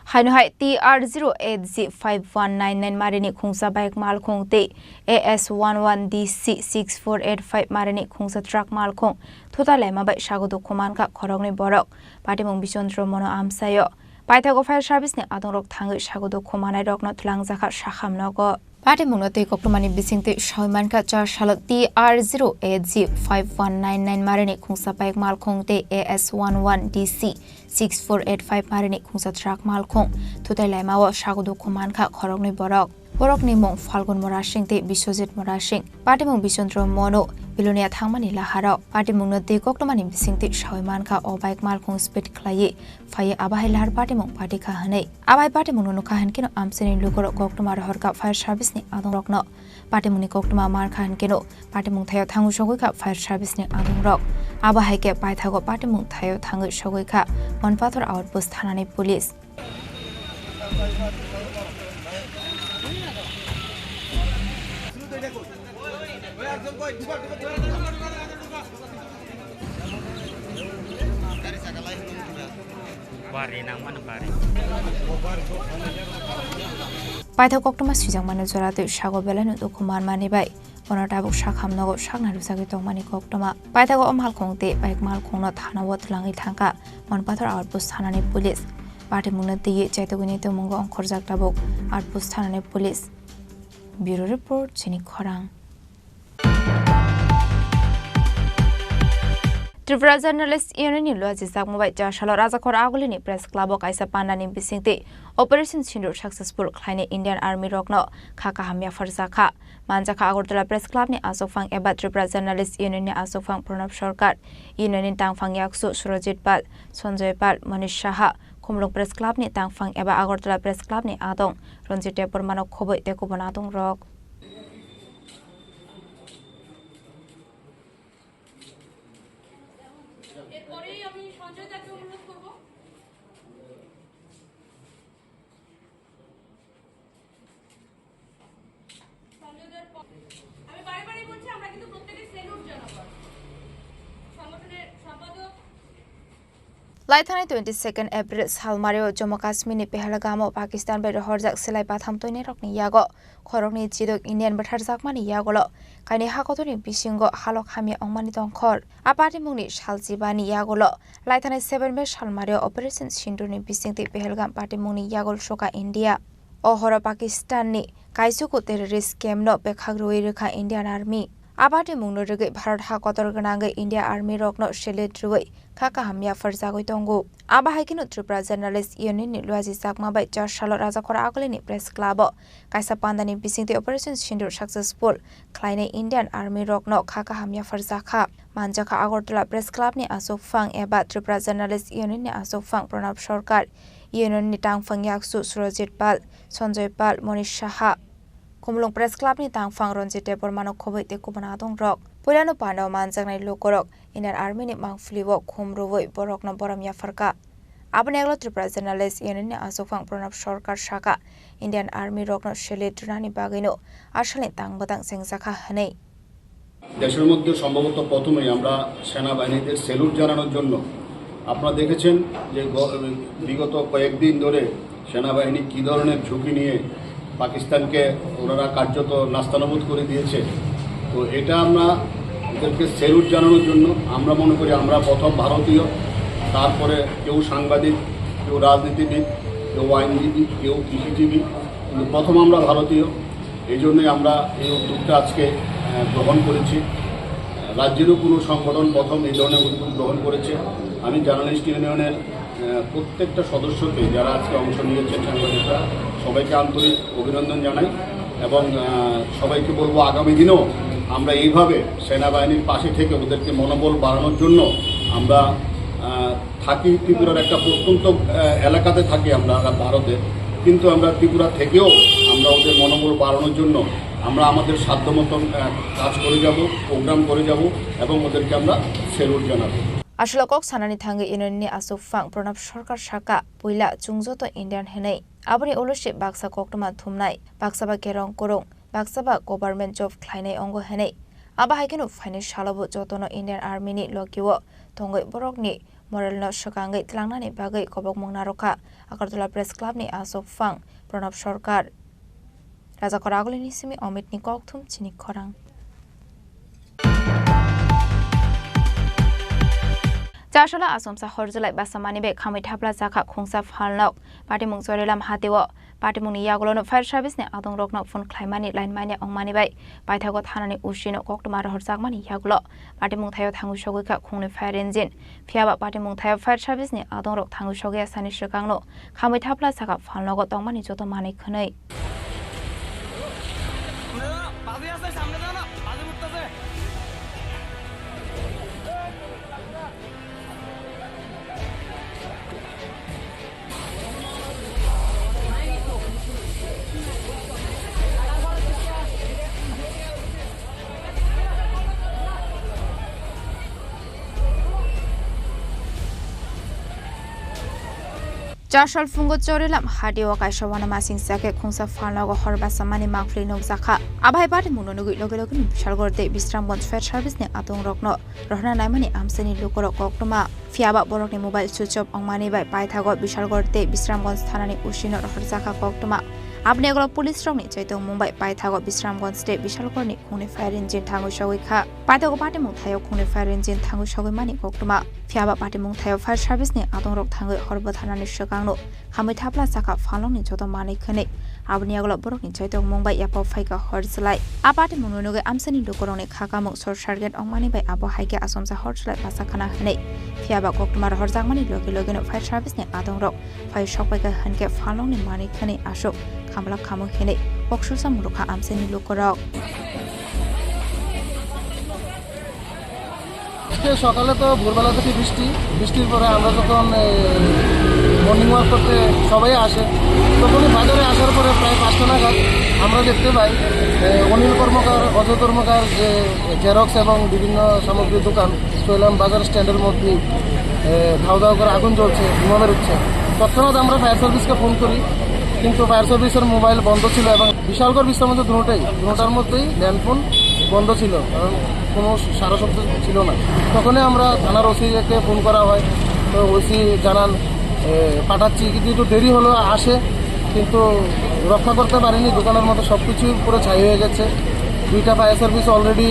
हाइनोहाय TR08G5199 मारिनि खुंसा बाइक मालखों ते AS11DC6485 मारिनि खुंसा ट्रक मालखों थोता लेमा बाइ सागुदो खोमान का खरंगनि बरक पाटिमुं बिचन्द्र मनो आमसायो पाइथागो फायर सार्भिस ने आदंरक थांगै सागुदो खोमानाय रकनो थुलांजाखा साखामनगो Party Munoti Koktomani Bisingti Shaimanka Charshalo TR0AG5199 Marini Kungsa Paik Malkong Te AS11DC 6485 Marini Kungsa Trak Malkong Tutai Laimawa Shagodo Kumanka Khorong Borok Borok ni mong Falgun Morashing te Bisojit Morashing Party Mong Bisondro Mono Bilonia Thangmani Laharo Party Mong Noti Koktomani Bisingti Shaimanka O Baik Malkong Speed Klaye Faye Abai Lahar Party Mong Party Kahane Abai Party Mong no Kahan Kino Amseni Lugoro Koktomar Horka Fire Service ni Adong Rock no Party Mong Koktoma Mar Kahan Kino Party Mong Thayo Thangu Shoguka Fire Service ni Adong Rock Abai Ke Pai Thago Party Mong Thayo Thangu Shoguka Monpathor Outpost Thanani Police Paitha Koktoma Sujang Manazora to Shago Belan to Kuman Manibai, Onotabu Shakham Nogo Shagna Rusagito Mani Koktoma, Paitha Omal Kongte, Baik Mal Kongot Hana Wat Langi Tanka, Monpathor Outpost Hanani Police, Party Munati Chaitawinito Mungo on Korzak Tabok, Outpost Hanani Police. Bureau Report, Chini Khorang. Tripura Journalist Union Logistic Mobile Jashalo Razakor Agulini Press Club of Kaisa Pandani Bisingti Operation Sindur successful Kleine Indian Army Rokno Kakahamia Farzaka Manjaka Agortala Press Club ni Asofang Eba Tripura Journalist Union ni Asofang Pranab Shorkat Union in Tangfang Yaksu Surajit Pal Sonjoy Pal Manish Shaha Kumlok Press Club ni Tangfang Eba Agortala Press Club ni Adong Ronjite Purmano Kobo Tekubonadong Rock Laithani 22nd April Salmario Jammu Kashmir ni Pehalgamo Pakistan be Horjak Selai Patham Toine Rokni Yago Khorokni Chidok Indian Batharjak Mani Yagolo Kaini Hakotoni Bisingo Halok Hami Ongmani Tongkhor Apati Mungni Shalsibani Yagolo Laithani 7 be Salmario Operation Sindur ni Bisingti Pehalgam Party Mungni Yagol Shoka India Ohora Pakistan ni Kaisuko terrorist scam no Bekhagroi Rekha Indian Army Abati Mungno Rege Bharat Hakotor Gananga India Army Rockno Shelet Ruwai Kaka Hamia Farzagoi Tongo Aba Hakino Tripura Journalist Union ni Luazi Sakma by Jashalo Razakora Agolini Press Club Kaisa Pandani Bising the Operation Sindur successful Kleine Indian Army Rockno Kaka Hamia Farzaka Manjaka Agortala Press Club ni Asofang Eba Tripura Journalist Union ni Asofang Pranab Shorkat Union ni Tangfang Yaksu Surajit Pal Sonjoy Pal Manish Shaha Kumlong Press Club ni Tangfang Ronjite Pormano Kobe Tekubonadong Rock Pulano Pando Manjangai Lokorok Indian Army ni Mangfliwo Kumruwoi Borok na Boram Yafarka Abaneglo Tripura Journalist Union ni Asofang Pranab Shorkat Shaka Indian Army Rock no Shele Drani Bagino Ashale Tangbotang Sengzaka Hane দেশের মধ্যে সম্ভবত প্রথমেই আমরা সেনাবাহিনীদের salute জানানোর জন্য আপনারা দেখেছেন যে বিগত কয়েকদিন ধরে সেনাবাহিনী কি ধরনের ঝুঁকি নিয়ে পাকিস্তানকে ওনারা কার্যত নাস্তানাবুদ করে দিয়েছে তো এটা আমরা ওদেরকে স্যালুট জানানোর জন্য আমরা মনে করি আমরা প্রথম ভারতীয় তারপরে কেউ সাংবাদিক কেউ রাজনীতিবিদ কেউ আইনজীবী কেউ কৃষিজীবী কিন্তু প্রথম আমরা ভারতীয় এই জন্যই আমরা এই উদ্যোগটা আজকে গ্রহণ করেছি রাজ্যেরও কোনো সংগঠন প্রথম এই ধরনের উদ্যোগ গ্রহণ করেছে আমি জার্নালিস্ট ইউনিয়নের প্রত্যেকটা সদস্যকে যারা আজকে অংশ নিয়েছেন সাংবাদিকরা সবাইকে আন্তরিক অভিনন্দন জানাই এবং সবাইকে বলবো আগামী দিনেও আমরা এইভাবে সেনাবাহিনীর পাশে থেকে ওদেরকে মনোবল বাড়ানোর জন্য আমরা থাকি ত্রিপুরার একটা প্রত্যন্ত এলাকাতে থাকি আমরা ভারতে কিন্তু আমরা ত্রিপুরা থেকেও আমরা ওদের মনোবল বাড়ানোর জন্য আমরা আমাদের সাধ্যমতো কাজ করে যাব প্রোগ্রাম করে যাব এবং ওদেরকে আমরা স্যালুট জানাবো আসলে কক সানানি থাঙ্গে ইউনিয়ননি আসুফাং প্রণব সরকার শাখা পয়লা চুংজত ইন্ডিয়ান হেনাই আবনি অলসে বাক্সা কোকটমা থুমনাই বাক্সাবা কেরং করং বাক্সাবা গভর্নমেন্ট জব খ্লাইনাই অঙ্গ হেনাই আবা হাইকেনো ফাইনান্স সালাবো যতন ইন্ডিয়ান আর্মিনি লকিও থঙ্গই বরকনি মরেলনো সকাঙ্গই ত্লাংনানি বাগৈ কবক মংনারকা আগরতলা প্রেস ক্লাবনি আসুফাং প্রণব সরকার রাজা করাগলিনি সিমি অমিতনি ককথুম চিনি খরাং Jashala Asomsa Horjulai Basamani be Kami Tabla Zaka Kungsa Falnok, Party Mungsorilam Hateo, पार्टीमुंनि यागुलोनो फायर सार्भिसनि आदं रकनो फोन खालामनानै लाइन माने अंमानि बाय बायथागो थानानै उसिनो कक्टमा रहरजाकमानि यागुलो पार्टीमुं थायो थांगु सगैखा खुंनि फायर इन्जिन फियाबा पार्टीमुं थायो फायर सार्भिसनि आदं रक थांगु सगैया सानि सिगांनो खामै थाफ्ला साका फानलगो तंमानि जतो मानै खनै Jashal fungo chorilam hadio kaishawana masing sake khungsa falnago horba samani mangfli nokjaka abai bade munonugui loge bishalgorde bisramgঞ্জ fair service ni atong rokno rohna naimani amsani lokoro koktoma fiaba borokni mobile switch off ongmani bai paithago bishalgorde bisramgঞ্জ thanani usino rohjaka koktoma আপনি এগুলো police রংনি চৈতং Mumbai পাইথাগো Bishramganj stay বিশালগড়নি খুনি fire engine Thangu সগৈখা পাইথাগো পাটি মুথায়ো খুনি fire engine Thangu সগৈ মানি কক্টমা ফিয়াবা পাটি মুথায়ো fire সার্ভিসনি আদং rock থাঙ্গৈ হরব থানানি সগাংনো খাमै थाप्ला साका फालंनि जतो मानै खनै आबनि एगुलो बरकनि चैतং मुम्बाइ यापो फाइका हरसलाय आपाटे मुनुनुगे आमसानि लोकरंनि खाकामु सर सार्गेट अंगमानि बाय आबो हाइके असमसा हरसलाय पासाखाना हनै फियाबा कक्टमार हरजाकमानि लगे फायर सार्भिसनि आदं रक फायर सकबायका हनके फालंनि मानै खनै आसो खामला खामु हेनै बक्सुसा मुलुखा आमसानि लोकरक সকালে তো ভোরবেলা থেকে বৃষ্টির পরে আমরা যখন মর্নিং ওয়াক করতে সবাই আসে তখনই বাজারে আসার পরে প্রায় 5টা নাগাদ আমরা দেখতে পাই অনিল কর্মকার অজয় কর্মকার যে জেরক্স এবং বিভিন্ন সামগ্রীর দোকান চৈলাম বাজার স্ট্যান্ডের মধ্যে ধাও ধাও করে আগুন জ্বলছে ধোঁয়া বেরোচ্ছে তৎক্ষণাৎ আমরা ফায়ার সার্ভিসকে ফোন করি কিন্তু ফায়ার সার্ভিসের মোবাইল বন্ধ ছিল এবং বিশালগড় বিশ্রামগঞ্জ দুটোটার মধ্যেই ল্যান্ডফোন বন্ধ ছিল কারণ কোনো সারা শব্দ ছিল না তখনই আমরা থানার ওসিকে ফোন করা হয় তো ওসি জানান পাঠাচ্ছি কিন্তু একটু দেরি হলো আসে কিন্তু রক্ষা করতে পারিনি দোকানের মতো সব কিছু পুরো ছাই হয়ে গেছে 2টা ফায়ার সার্ভিস অলরেডি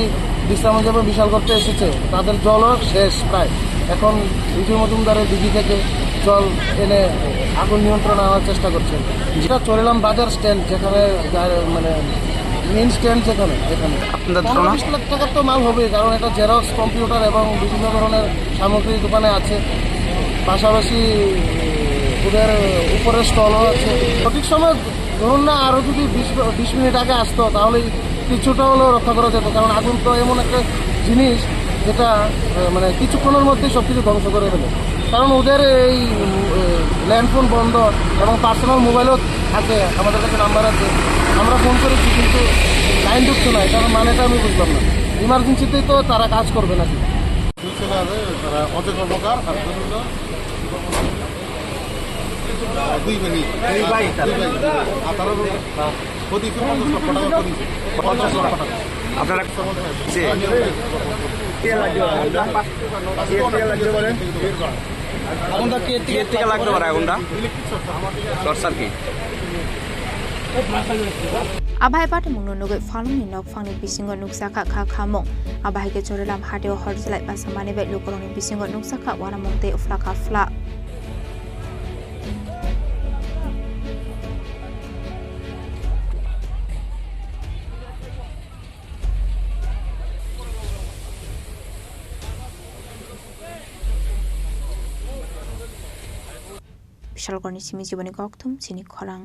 বিশ্রামগঞ্জ এবং বিশালগড়তে এসেছে তাদের জলও শেষ প্রায় এখন বিজয় মজুমদারের দিঘি থেকে জল এনে আগুন নিয়ন্ত্রণে আনার চেষ্টা করছে যেটা চলেলাম বাজার স্ট্যান্ড যেখানে মানে মেইন স্ট্যান্ড যেখানে এখানে 15-20 লাখ টাকার তো মাল হবে কারণ এটা জেরক্স কম্পিউটার এবং বিভিন্ন ধরনের সামগ্রী দোকানে আছে পাশাপাশি ওদের উপরের স্টলও আছে সঠিক সময় ধরুন না আরও যদি 20 মিনিট আগে আসতো তাহলে কিছুটা হলেও রক্ষা করা যেত কারণ আগুন তো এমন একটা জিনিস যেটা মানে কিছুক্ষণের মধ্যেই সব কিছু ধ্বংস করে ফেলে কারণ ওদের এই ল্যান্ডফোন বন্ধ এবং পার্সোনাল মোবাইলও থাকে আমাদের কাছে নাম্বার আছে আমরা ফোন করেছি কিন্তু লাইন ঢুকছে না কারণ মানেটা আমি বুঝলাম না ইমার্জেন্সিতেই তো তারা কাজ করবে নাকি চলে যাবে তারা অজয় কর্মকার দুই মিনিট আপনারা আগুনটা কে থেকে লাগতে পারে আগুনটা শর্ট সার্কিট আবাই পাটে মুনুনুগৈ ফালংনি নকফাংনি বিসিংগ নুকসাখা খা খামং আবাইকে চরেলাম হাটেও হরজলাই পাসামানি বাই লোকরংनि বিসিংগ নুকসাখা ওয়ানামংতে উফলাখা ফ্লা বিশালগড়নি সিমি জীবনী কক্থুম চিনি খরাং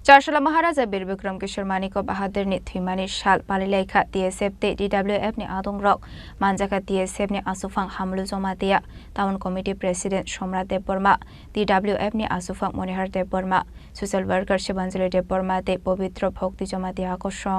चारशला महाराजा बीर विक्रम किशोर मानिको बहादुर ने थुइमानी साल पालिलाइखा टीएसएफ ते डीडब्ल्यूएफ ने आदों रक मानजाका टीएसएफ ने आसुफांग हामलु जमा दिया टाउन कमिटी प्रेसिडेंट सम्राट देव बर्मा डीडब्ल्यूएफ ने आसुफांग मनिहार देव बर्मा सोशल वर्कर शिवांजलि देव बर्मा ते पवित्र भक्ति जमा दिया आकर्षण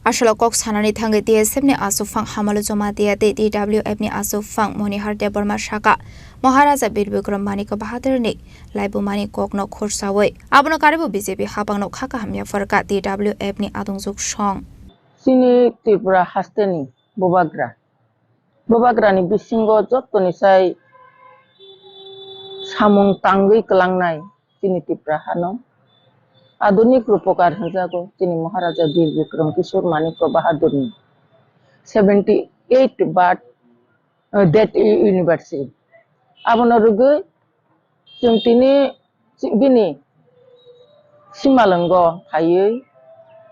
Ashala kok sanani thangai TSF ni asufang hamalu joma diate DWF ni asufang monihar deborma shaka Maharaja Bir Bikram Manik Bahadur ni laibu mani kok no khursawe abono karibu BJP habang no khaka hamya farka DWF ni adungjuk song Chini Tripura hasteni bobagra ni bisingo jottoni sai samung tangui kelangnai Chini Tripura hano adunik rupokar hanjago Chini Maharaja Bir Bikram Kishore Manik Bahadur ni 78 bat that university abono rugu जों tini bini simalango hayoi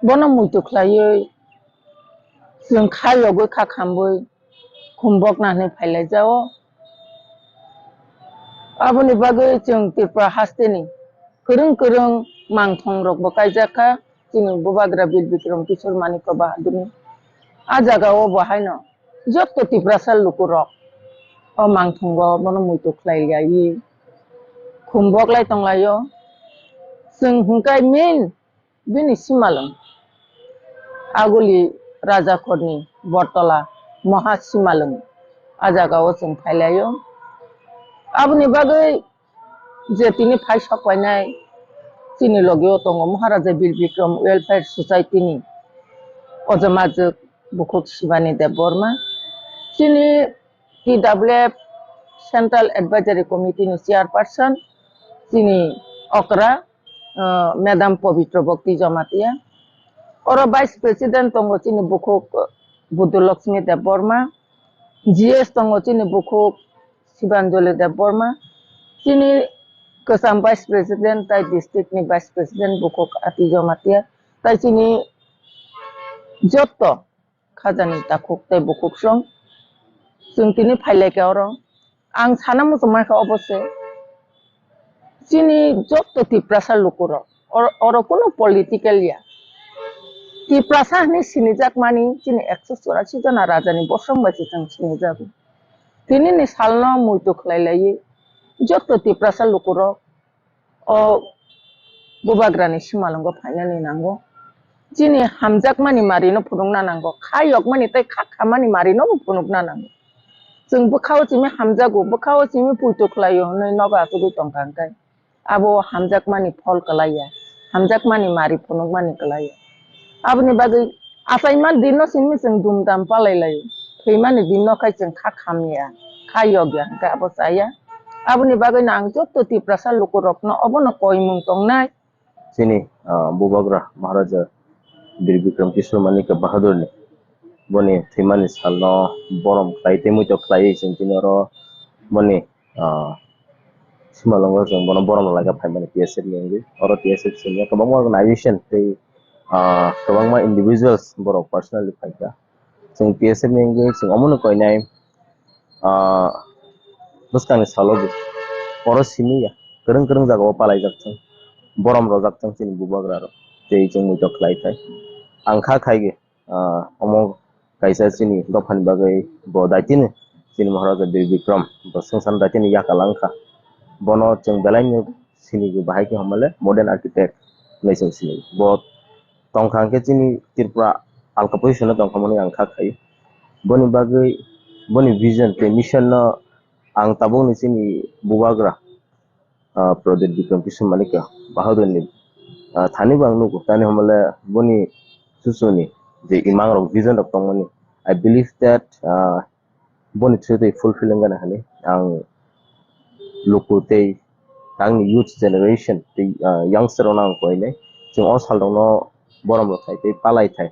bono muito klayoi जों खायogoi खाखामबoi खुम्बक नानै फायलायजाओ aboni bagoi जों Tripura hasteni korong mangthong rok bo kaijaka Chini bobagra Bir Bikram Kishore Manik Bahadur ni a jaga o bahaino jotto Tripura sal lukurok o mangthongo bono muito klayai खुम्बक lai tonglayo जों hungkai main bini simalang aguli raja korni bortola maha simalang ajagao जों फायलायो aboni bagoi je tini phai sakwainai Chini logio tongo Maharaja Bir Bikram Welfare Society ni ojamajok bukhuk Shivani Deborma Chini TWF Central Advisory Committee ni chairperson Chini Okra Madam Pavitra Bhakti Jamatia Oro Vice President tongo Chini bukhuk Budulakshmi Deborma GS tongo Chini bukhuk Shivanjoli Deborma Chini Kesam Vice President tai district ni Vice President bukhuk Ati Jamatia tai Chini jotto khajani takhuk tai bukhuk song जों tini phaileke oro ang sanamu jomai kha obose Chini jotto Tripura sal lukurok oro kono political ya Tripura sal ni sinijak mani Chini 184 jona rajani bosong bachi जों sinijak tini ni salno muito khlailai jotto Tripura sal lukurok o bobagrani simalango phainani nango Chini hamjak mani marino phunukna nango khayok mani tai khakhamani marino phunukna nango जों bukhaw chimi hamjago bukhaw chimi puito khlayo nei noga asugi tongkangkai abo hamjak mani phol kalaya hamjak mani mari phunuk mani kalaya aboni bagoi asaiman dinno sinmi जों dumdam palailai theimani dinno khai जों khakhamya khayogya ka abo saya aboni bagoi nang jotto Tripura sal lukurokno obono koimung tongnai Chini bobagra Maharaja Bir Bikram Kishore Manik Bahadur ni boni thimani salno borom klaite muito klai जों tinoro boni simalongo जों bono borom laga phaimani TSF ni oro TSF sini kabangma organization tei kabangma individuals borok personally phaika जों TSF ni जों amono koinai buskang salogi oro sini ya kereng jaga palai jakthang borom rojak thang Chini bobagra ro tei जों muito klai thai angkha khaige omo kaisa Chini dophan bagai bo daitini Chini Maharaja Bir Bikram bo sengsan daitini yakalangkha bono जों belaini Chini ge bahai ke hamale modern architect naisang Chini bo tongkhangke Chini Tripura alka position tongkhamani angkha khai boni bagai boni vision te mission no ang tabung ni Chini bobagra Project Bikram Kishore Manik Bahadur ni thani bang nuku tani hamale boni susuni the imang rok vision of tongmani I believe that boni through fulfilling gana hani ang lukute ang youth generation the youngster onang koine जों o saldong no borom rok thai te palai thai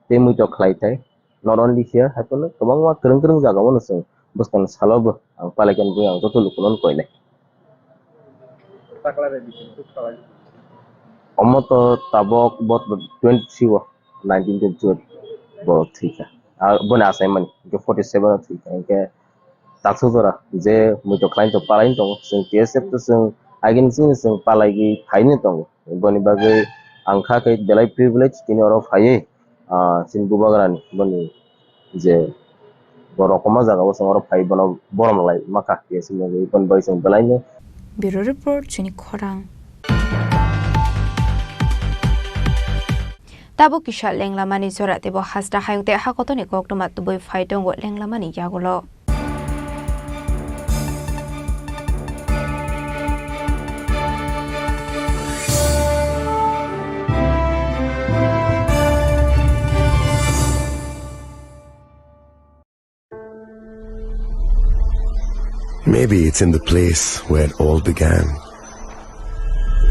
te muito khlai thai not only here happen kabangma kereng jaga mono जों buskang salob ang palaikan bui ang totu lukunon koine omoto tabok bot 23 1922 bo thika bona assignment ke 47 thika ke taksu dora je muito client to palain tong sing TSF to sing again sing palai gi phaine tong boni bagai angkha ke belai privilege tini oro phaye sing bobagrani boni je borokoma jaga bo sing oro phai bono borom lai maka ke sing gi bon bai sing belai ne Bureau Report Chini Khorang Tabo kisha lenglamani zora tebo hasda hayungte hakotoni koktoma tuboi faitongo lenglamani yagulo. Maybe it's in the place where it all began.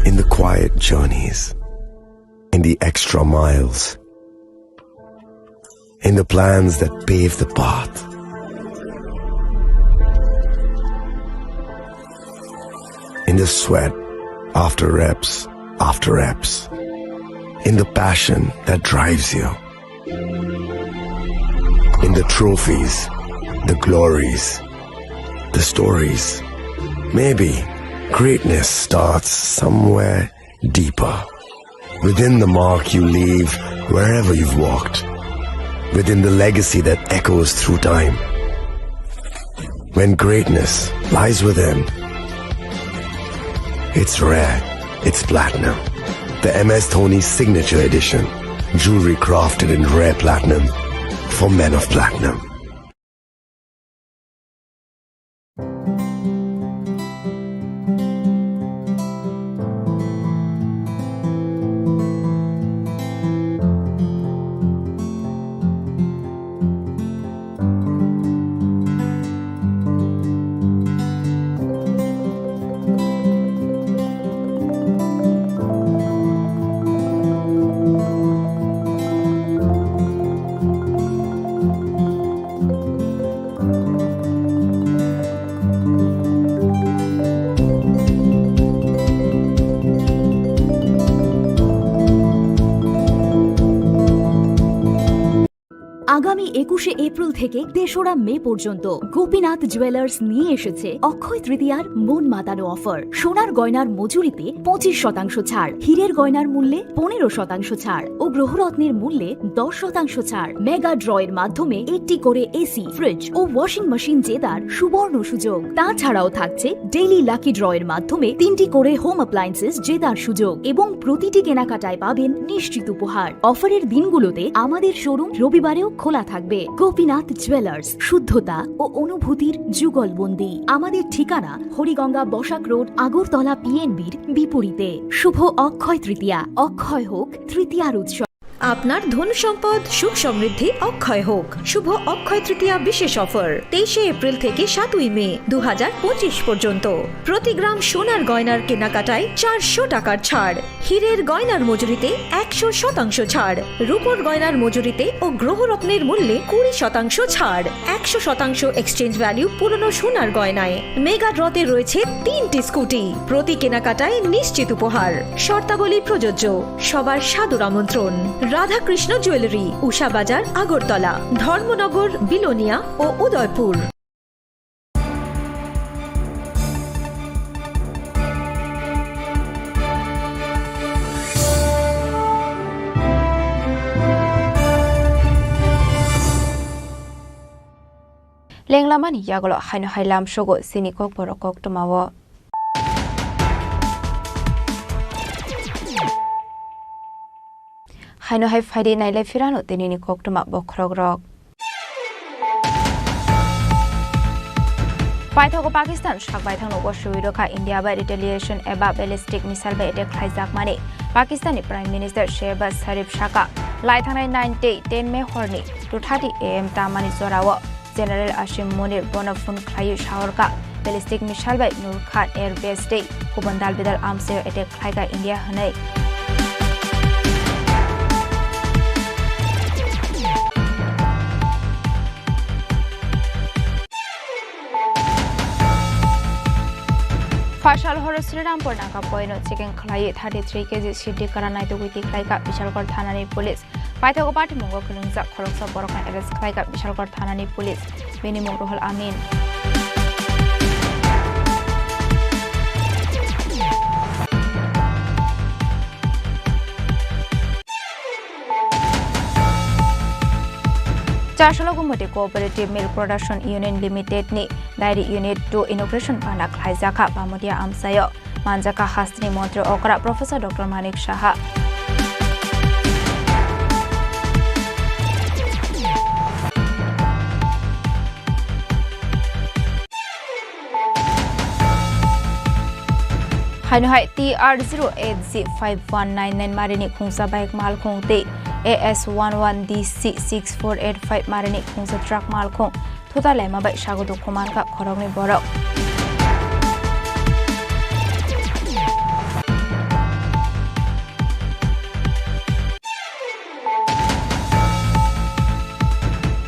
In the quiet journeys. In the extra miles. In the plans that pave the path. In the sweat after reps. In the passion that drives you. In the trophies, the glories, the stories. Maybe greatness starts somewhere deeper. Within the mark you leave wherever you've walked. Within the legacy that echoes through time. When greatness lies within, it's rare, it's platinum. The MS Dhoni Signature Edition. Jewelry crafted in rare platinum for men of platinum. আগামী ২১শে April থেকে ৩রা মে পর্যন্ত Gopinath jewellers নিয়ে এসেছে অক্ষয় তৃতীয়ার মন মাতানো offer. সোনার গয়নার মজুরিতে ২৫% ছাড়, হীরের গয়নার মূল্যে ১৫% ছাড় ও গ্রহরত্নের মূল্যে ১০% ছাড়। মেগা ড্রয়ের মাধ্যমে একটি করে এসি, ফ্রিজ ও ওয়াশিং মেশিন জেতার সুবর্ণ সুযোগ। তাছাড়াও থাকছে ডেইলি লাকি ড্রয়ের মাধ্যমে ৩টি করে হোম অ্যাপ্লায়েন্সেস জেতার সুযোগ এবং প্রতিটি কেনাকাটায় পাবেন নিশ্চিত উপহার। অফারের দিনগুলোতে আমাদের শোরুম রবিবারেও খোলা থাকবে। গোপীনাথ জুয়েলার্স, শুদ্ধতা ও অনুভূতির যুগলবন্দি। আমাদের ঠিকানা হরিগঙ্গা বসাক রোড, আগরতলা পিএনবির বিপরীতে। শুভ অক্ষয় তৃতীয়া, অক্ষয় হোক তৃতীয়ার উৎসব। আপনার ধন সম্পদ সুখ সমৃদ্ধি অক্ষয় হোক। শুভ অক্ষয় তৃতীয়া বিশেষ অফার ২৩শে এপ্রিল থেকে ৭ই মে ২০২৫ পর্যন্ত। প্রতি গ্রাম সোনার গয়নার কেনাকাটায় ৪০০ টাকার ছাড়, হীরের গয়নার মজুরিতে ১০০% ছাড়, রূপোর গয়নার মজুরিতে ও গ্রহরত্নের মূল্যে ২০% ছাড়, ১০০% এক্সচেঞ্জ ভ্যালু পুরনো সোনার গয়নায়। মেগা ড্রতে রয়েছে ৩টি স্কুটি, প্রতি কেনাকাটায় নিশ্চিত উপহার। শর্তাবলী প্রযোজ্য। সবার সাদর আমন্ত্রণ। রাধাকৃষ্ণ জুয়েলারি, উষা বাজার, আগরতলা, ধর্মনগর, বিলোনিয়া ও উদয়পুর। লেংলামানি ইয়াগলো হাইনো হাইলাম শোগো চিনি kokborok koktomawo হাইনো হাই ফাইডে নাইলাই ফিরানো তেনিনি koktoma bokrogrok পাইথাগো পাকিস্তান সাকবাইথানো বসুইরকা ইন্ডিয়া বাই রিটেলিয়েশন এবা ব্যালিস্টিক মিসাইল বাই এটাক খাইজাক মানে পাকিস্তানি প্রাইম মিনিস্টার শেহবাজ শরীফ শাকা লাইথানাই 10 মে হরনি 2:30 AM তামানি জরাও General Ashim Munir Bonafun Klayu Shawarka Ballistic Missile by Nur Khan Air Base Day Kubandal Bidal Arms Air Attack Klaiga India Hanai Fashal Horo Sriram Naka Poino Chicken Klayu 33 kg Shidi Karanai to Wiki Klaika Bishalkor Thanani Police Paithago Party Mongo Kulungza Khoroksa Borok Arrest Klaika Bishalkor Thanani Police Beni Mogrohol Amin Chashalogumote Cooperative Milk Production Union Limited ni Dairy Unit 2 Inauguration Pana Klaizaka Bamodia Amsayo Manjaka Hastini Montro Okra Professor Dr. Manik Shaha Hainohai TR08Z5199 marini khungsa bike malkhung te AS11DC6485 marini khungsa truck malkhung thuta lema bai sagodo khoman ka khorongni borok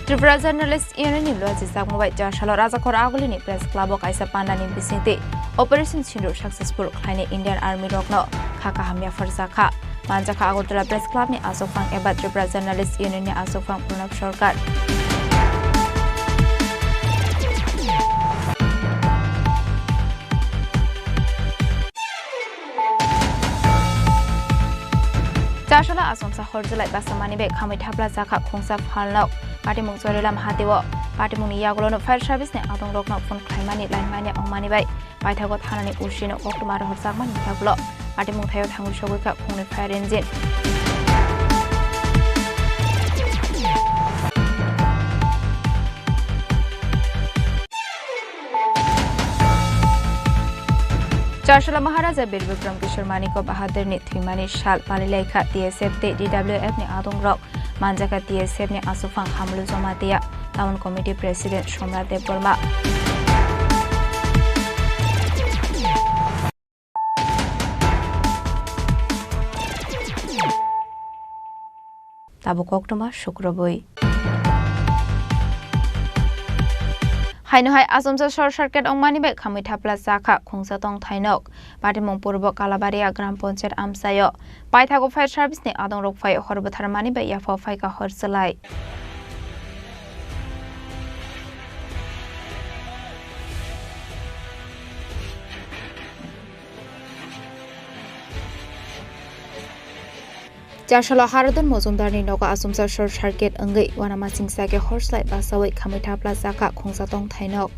Tripura Journalist Union lo jisak mobile jashalo raja khor agulini press club ok aisa pandani bisinte Operation Sindur successful khlaini Indian Army rokno khaka hamya farza kha manja kha agotala press club ni asofang eba Tripura Journalist Union ni asofang Pranab Sarkar Jashalo asomsa horjulai basamani be khamai thapla jakha khongsa phalnok Party mung sorelam hatiwo party mung yagolono fire service ne adong rokno phone khlaimani line mani ongmani bai paithago thanani usino oktumar horsakmani thaplo party mung thayo thangu sogoi ka khungni fire engine Charshala Maharaja Bir Vikram Kishore Maniko Bahadur ni Thimani Shal Palilekha TSF te DWF ni Adong Rok Manjaka TSF ni Asufang Hamlu Zomatia Town Committee President Shomrat Dev Burma Tabu Koktoma Shukraboi Hainohai Asomsa Short Circuit Ongmani be Khamai Thapla Jakha Khongsa Tong Thainok Patimong Purbo Kalabaria Gram Panchayat Amsayo Paithago Fire Service ni Adong Rok Fai Horbatharmani be Yafo Fai ka Horsalai Jashalo Haradon Mozumdar ni Noga Asumsa Short Circuit Angai Wanama Singsake Horslai Basawai Khamai Thapla Jakha Khongsa Tong Thainok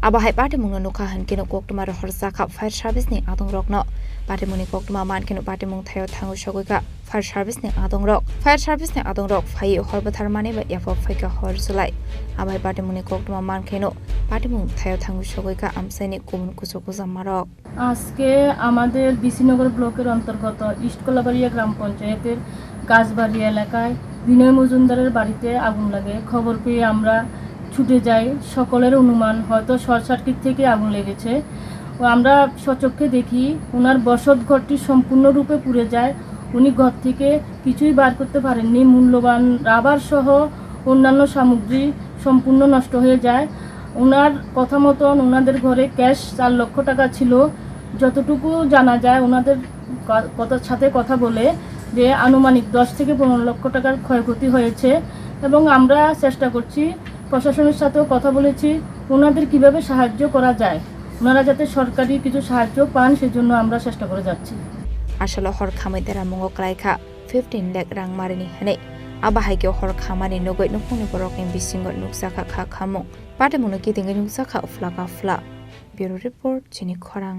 Abahai Patimong Nuka Hankino Koktumar Horsaka Fire Service ni Adong Rokno Patimoni Koktuma Mankino Patimong Thayo Thangu Shogoika Fire Service ni Adong Rok Fire Service ni Adong Rok Fai Horbatharmani ba Yafo Faika Horsulai Abahai Patimoni Koktuma Mankino Patimong Thayo Thangu Shogoika Amsaini Kumun Kusokuza Marok আজকে আমাদের বিসিনগর ব্লকের অন্তর্গত east Kalabaria গ্রাম পঞ্চায়েতের গাছবাড়ি এলাকায় বিনয় মজুমদারের বাড়িতে আগুন লাগে খবর পেয়ে আমরা ছুটে যাই সকলের অনুমান হয়তো শর্ট সার্কিট থেকে আগুন লেগেছে ও আমরা সচক্ষে দেখি ওনার বসত ঘরটি সম্পূর্ণরূপে পুড়ে যায় উনি ঘর থেকে কিছুই বার করতে পারেননি মূল্যবান রাবার সহ অন্যান্য সামগ্রী সম্পূর্ণ নষ্ট হয়ে যায় ওনার কথা মতন ওনাদের ঘরে ক্যাশ 4 লক্ষ টাকা ছিল যতটুকু জানা যায় ওনাদের সাথে কথা বলে যে আনুমানিক 10 থেকে 15 লক্ষ টাকার ক্ষয়ক্ষতি হয়েছে এবং আমরা চেষ্টা করছি প্রশাসনের সাথেও কথা বলেছি ওনাদের কিভাবে সাহায্য করা যায় ওনারা যাতে সরকারি কিছু সাহায্য পান সেজন্য আমরা চেষ্টা করে যাচ্ছি আসলে হর খামাইদারা মঙ্গ ক্রাইখা 15 লাখ রাং মারিনি হানে আবাহাইকে হর খামানি নগৈ নুপুনি বরকনি বিসিংগ নুকসাখা খা খামু পাটেমুনো কিতিঙ্গে নুকসাখা উফলাকা ফ্লা ব্যুরো রিপোর্ট চিনি খরাং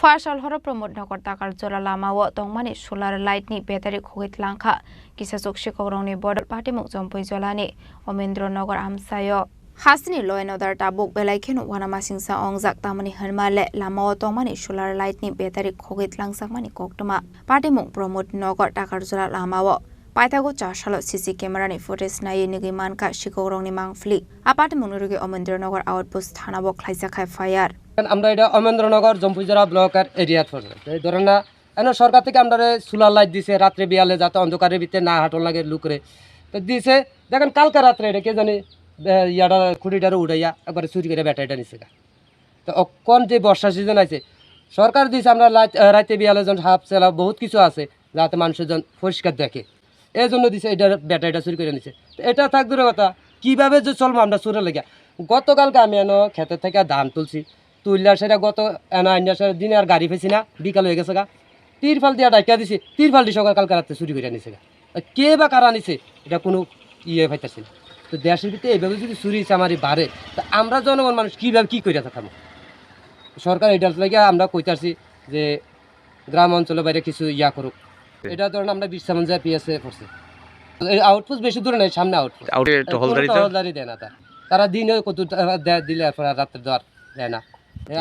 Farsal horo promote nokor takar jola lama wo tongmani solar light ni battery khogit langkha kisa sokshi kogrongni border party muk jompoi jolani Omendro Nogor Amsayo Hasni law and order tabuk belaikheno wanama singsa ongjak tamani harmale lama wo tongmani solar light ni battery khogit langsakmani koktoma party muk promote nokor takar jola lama wo Paithago chashalo CC camera ni footage nai nigi manka shikogrong ni mangfli apart munurugi Omendro Nogor outpost thana bo khlaisa khai fire আমরা এটা অমেন্দ্রনগর জম্পুজরা ব্লকের area পড়ে এই ধরেন না N সরকার থেকে আমরা solar light দিছে রাত্রে বিয়ালে যাতে অন্ধকারের ভিতরে না হাঁটন লাগে লুকরে তো দিছে দেখেন কালকে রাত্রে এটা কে জানি ইয়াটা খুঁটিটারে উঠাইয়া একবারে চুরি করে ব্যাটারিটা নিছে তো কোন যে বর্ষা সিজন আছে সরকার দিছে আমরা রাতে বিয়ালে যখন হাফ চালা বহুত কিছু আছে যাতে মানুষের জন পরিষ্কার দেখে এই জন্য দিছে এটা ব্যাটারিটা চুরি করে নিছে তো এটা থাক দূরের কথা কীভাবে যে চলবো আমরা চুরে লেগে গতকালকে আমি এন ক্ষেতের থেকে ধান তুলছি তুললার সেটা গত দিনে আর গাড়ি পেয়েছি না বিকাল হয়ে গেছে গা তিরফাল দিয়ে ডাইকা দিছি তিরফাল দিয়ে সকাল কালকে রাত্রে চুরি করে নিছে গা কে বা কারা নিছে এটা কোনো ইয়ে পাইতেছে না তো দেশের ভিতরে এইভাবে যদি চুরি চামারি বাড়ে তা আমরা জনগণ মানুষ কীভাবে কী করে থাকবো সরকার এটার লাগে আমরা কইতাছি যে গ্রাম অঞ্চলের বাইরে কিছু ইয়া করুক এটা ধরেন আমরা বিশ্রামন যায় পিএসএ করছে আউটপোস্ট বেশি দূরে নেই সামনে আউটপোস্ট হলদারি দেয় না তারা দিনে কত দিলে রাত্রে দেওয়ার দেয় না।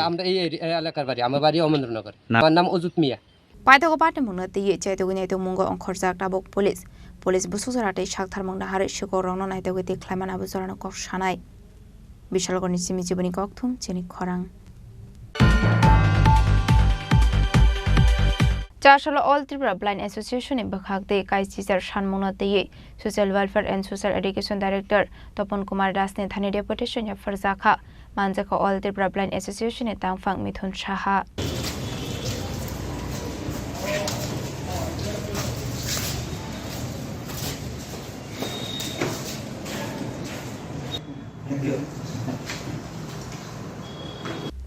আমরা এই এলাকার বাড়ি, আমার বাড়ি অমরেন্দ্রনগর। আমার নাম অজুত মিয়া। পাইতগো পাটে মুংনা তিয়ে চাইতগো নাইতো মুঙ্গো অংখরজাক টাবক পুলিশ বুসুজরাতে সাকথার মুংনা হারে শিকো রংনো নাইতগো তে খ্লাইমানা বুজরানো কক সানাই বিশালগড়নি সিমি জীবনী ককথুম চিনি খরাং চারশাল অল ত্রিপুরা ব্লাইন্ড অ্যাসোসিয়েশনে বখাকতে কাইচিসার সানমুংনা তিয়ে social welfare and social education director Tapan Kumar দাসনে থানি ডেপুটেশন या फरजाखा मानजाखा ऑल त्रिपुरा ब्लाइंड एसोसिएशन तांगफांग मिथुन साहा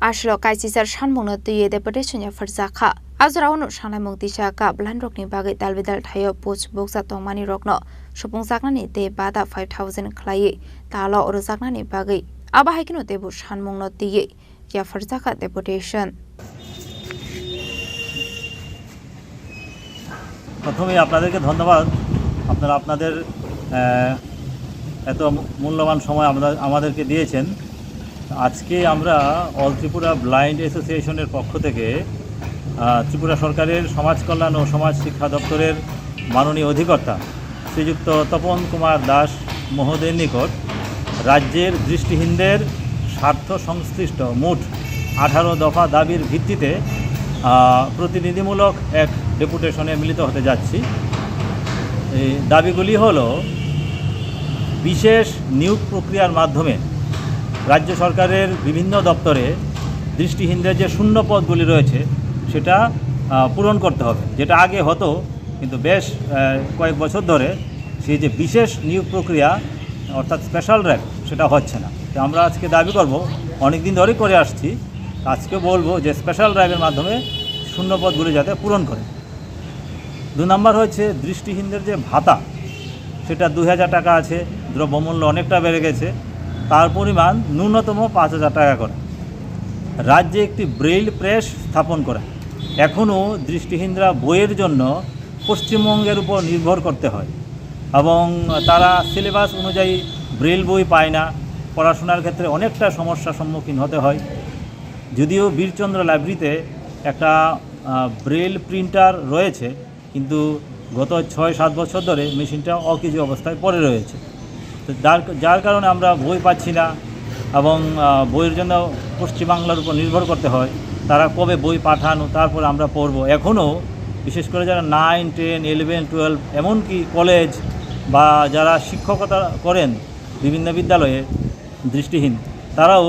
आशलो काइचिसार सानमुंगनो तुये डेपुटेशन या फरजाखा आजरावनो सानाय मुक्तिसा का ब्लाइंड रकनि बागै दालबिदाल थायो पोस्ट बक्सा तंमानि रकनो सुफुंजाकनानि दे बादा 5000 खलायै तालो अरजाकनानि बागै आबाहायकिनो देबु सानमुंगनो तुये या फरजाखा डेपुटेशन প্রথমেই আপনাদেরকে ধন্যবাদ আপনারা আপনাদের এত মূল্যবান সময় আমাদেরকে দিয়েছেন। আজকে আমরা অল ত্রিপুরা ব্লাইন্ড অ্যাসোসিয়েশনের পক্ষ থেকে ত্রিপুরা সরকারের সমাজ কল্যাণ ও সমাজ শিক্ষা দপ্তরের মাননীয় অধিকর্তা শ্রীযুক্ত তপন কুমার দাস মহোদয়ের নিকট রাজ্যের দৃষ্টিহীনদের স্বার্থ সংশ্লিষ্ট মোট 18 দফা দাবির ভিত্তিতে প্রতিনিধিমূলক এক ডেপুটেশনে মিলিত হতে যাচ্ছি। এই দাবিগুলি হলো বিশেষ নিয়োগ প্রক্রিয়ার মাধ্যমে রাজ্য সরকারের বিভিন্ন দপ্তরে দৃষ্টিহীনদের যে শূন্য পদগুলি রয়েছে সেটা পূরণ করতে হবে, যেটা আগে হতো কিন্তু বেশ কয়েক বছর ধরে সেই যে বিশেষ নিয়োগ প্রক্রিয়া অর্থাৎ স্পেশাল র্যাঙ্ক সেটা হচ্ছে না। তো আমরা আজকে দাবি করব, অনেক দিন ধরেই করে আসছি, আজকে বলবো যে স্পেশাল র্যাঙ্কের মাধ্যমে শূন্য পদগুলি যাতে পূরণ করে। 2 নম্বর হচ্ছে দৃষ্টিহীনদের যে ভাতা সেটা 2000 টাকা আছে, দ্রব্যমূল্য অনেকটা বেড়ে গেছে, তার পরিমাণ ন্যূনতম 5000 টাকা করে। রাজ্যে একটি ব্রেইল প্রেস স্থাপন করা, এখনও দৃষ্টিহীনরা বইয়ের জন্য পশ্চিমবঙ্গের উপর নির্ভর করতে হয় এবং তারা সিলেবাস অনুযায়ী ব্রেইল বই পায় না, পড়াশোনার ক্ষেত্রে অনেকটা সমস্যার সম্মুখীন হতে হয়। যদিও বীরচন্দ্র লাইব্রেরিতে একটা ব্রেইল প্রিন্টার রয়েছে, কিন্তু গত 6-7 বছর ধরে মেশিনটা অকেজো অবস্থায় পড়ে রয়েছে। তো যার কারণে আমরা বই পাচ্ছি না এবং বইয়ের জন্য পশ্চিমবাংলার উপর নির্ভর করতে হয়। তারা কবে বই পাঠানো তারপর আমরা পড়ব। এখনও বিশেষ করে যারা 9, 10, 11, 12 এমনকি কলেজ বা যারা শিক্ষকতা করেন বিভিন্ন বিদ্যালয়ে দৃষ্টিহীন, তারাও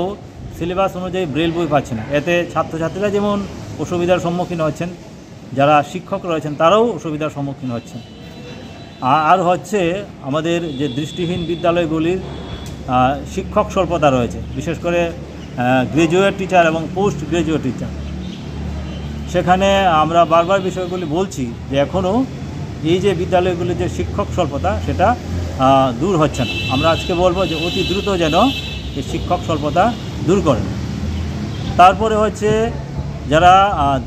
সিলেবাস অনুযায়ী ব্রেল বই পাচ্ছে না। এতে ছাত্রছাত্রীরা যেমন অসুবিধার সম্মুখীন হচ্ছেন, যারা শিক্ষক রয়েছেন তারাও অসুবিধার সম্মুখীন হচ্ছেন। আর হচ্ছে আমাদের যে দৃষ্টিহীন বিদ্যালয়গুলির শিক্ষক স্বল্পতা রয়েছে, বিশেষ করে গ্র্যাজুয়েট টিচার এবং পোস্ট গ্র্যাজুয়েট টিচার। সেখানে আমরা বারবার বিষয়গুলি বলছি যে এখনও এই যে বিদ্যালয়গুলির যে শিক্ষক স্বল্পতা সেটা দূর হচ্ছে না। আমরা আজকে বলবো যে অতি দ্রুত যেন এই শিক্ষক স্বল্পতা দূর করেন। তারপরে হচ্ছে যারা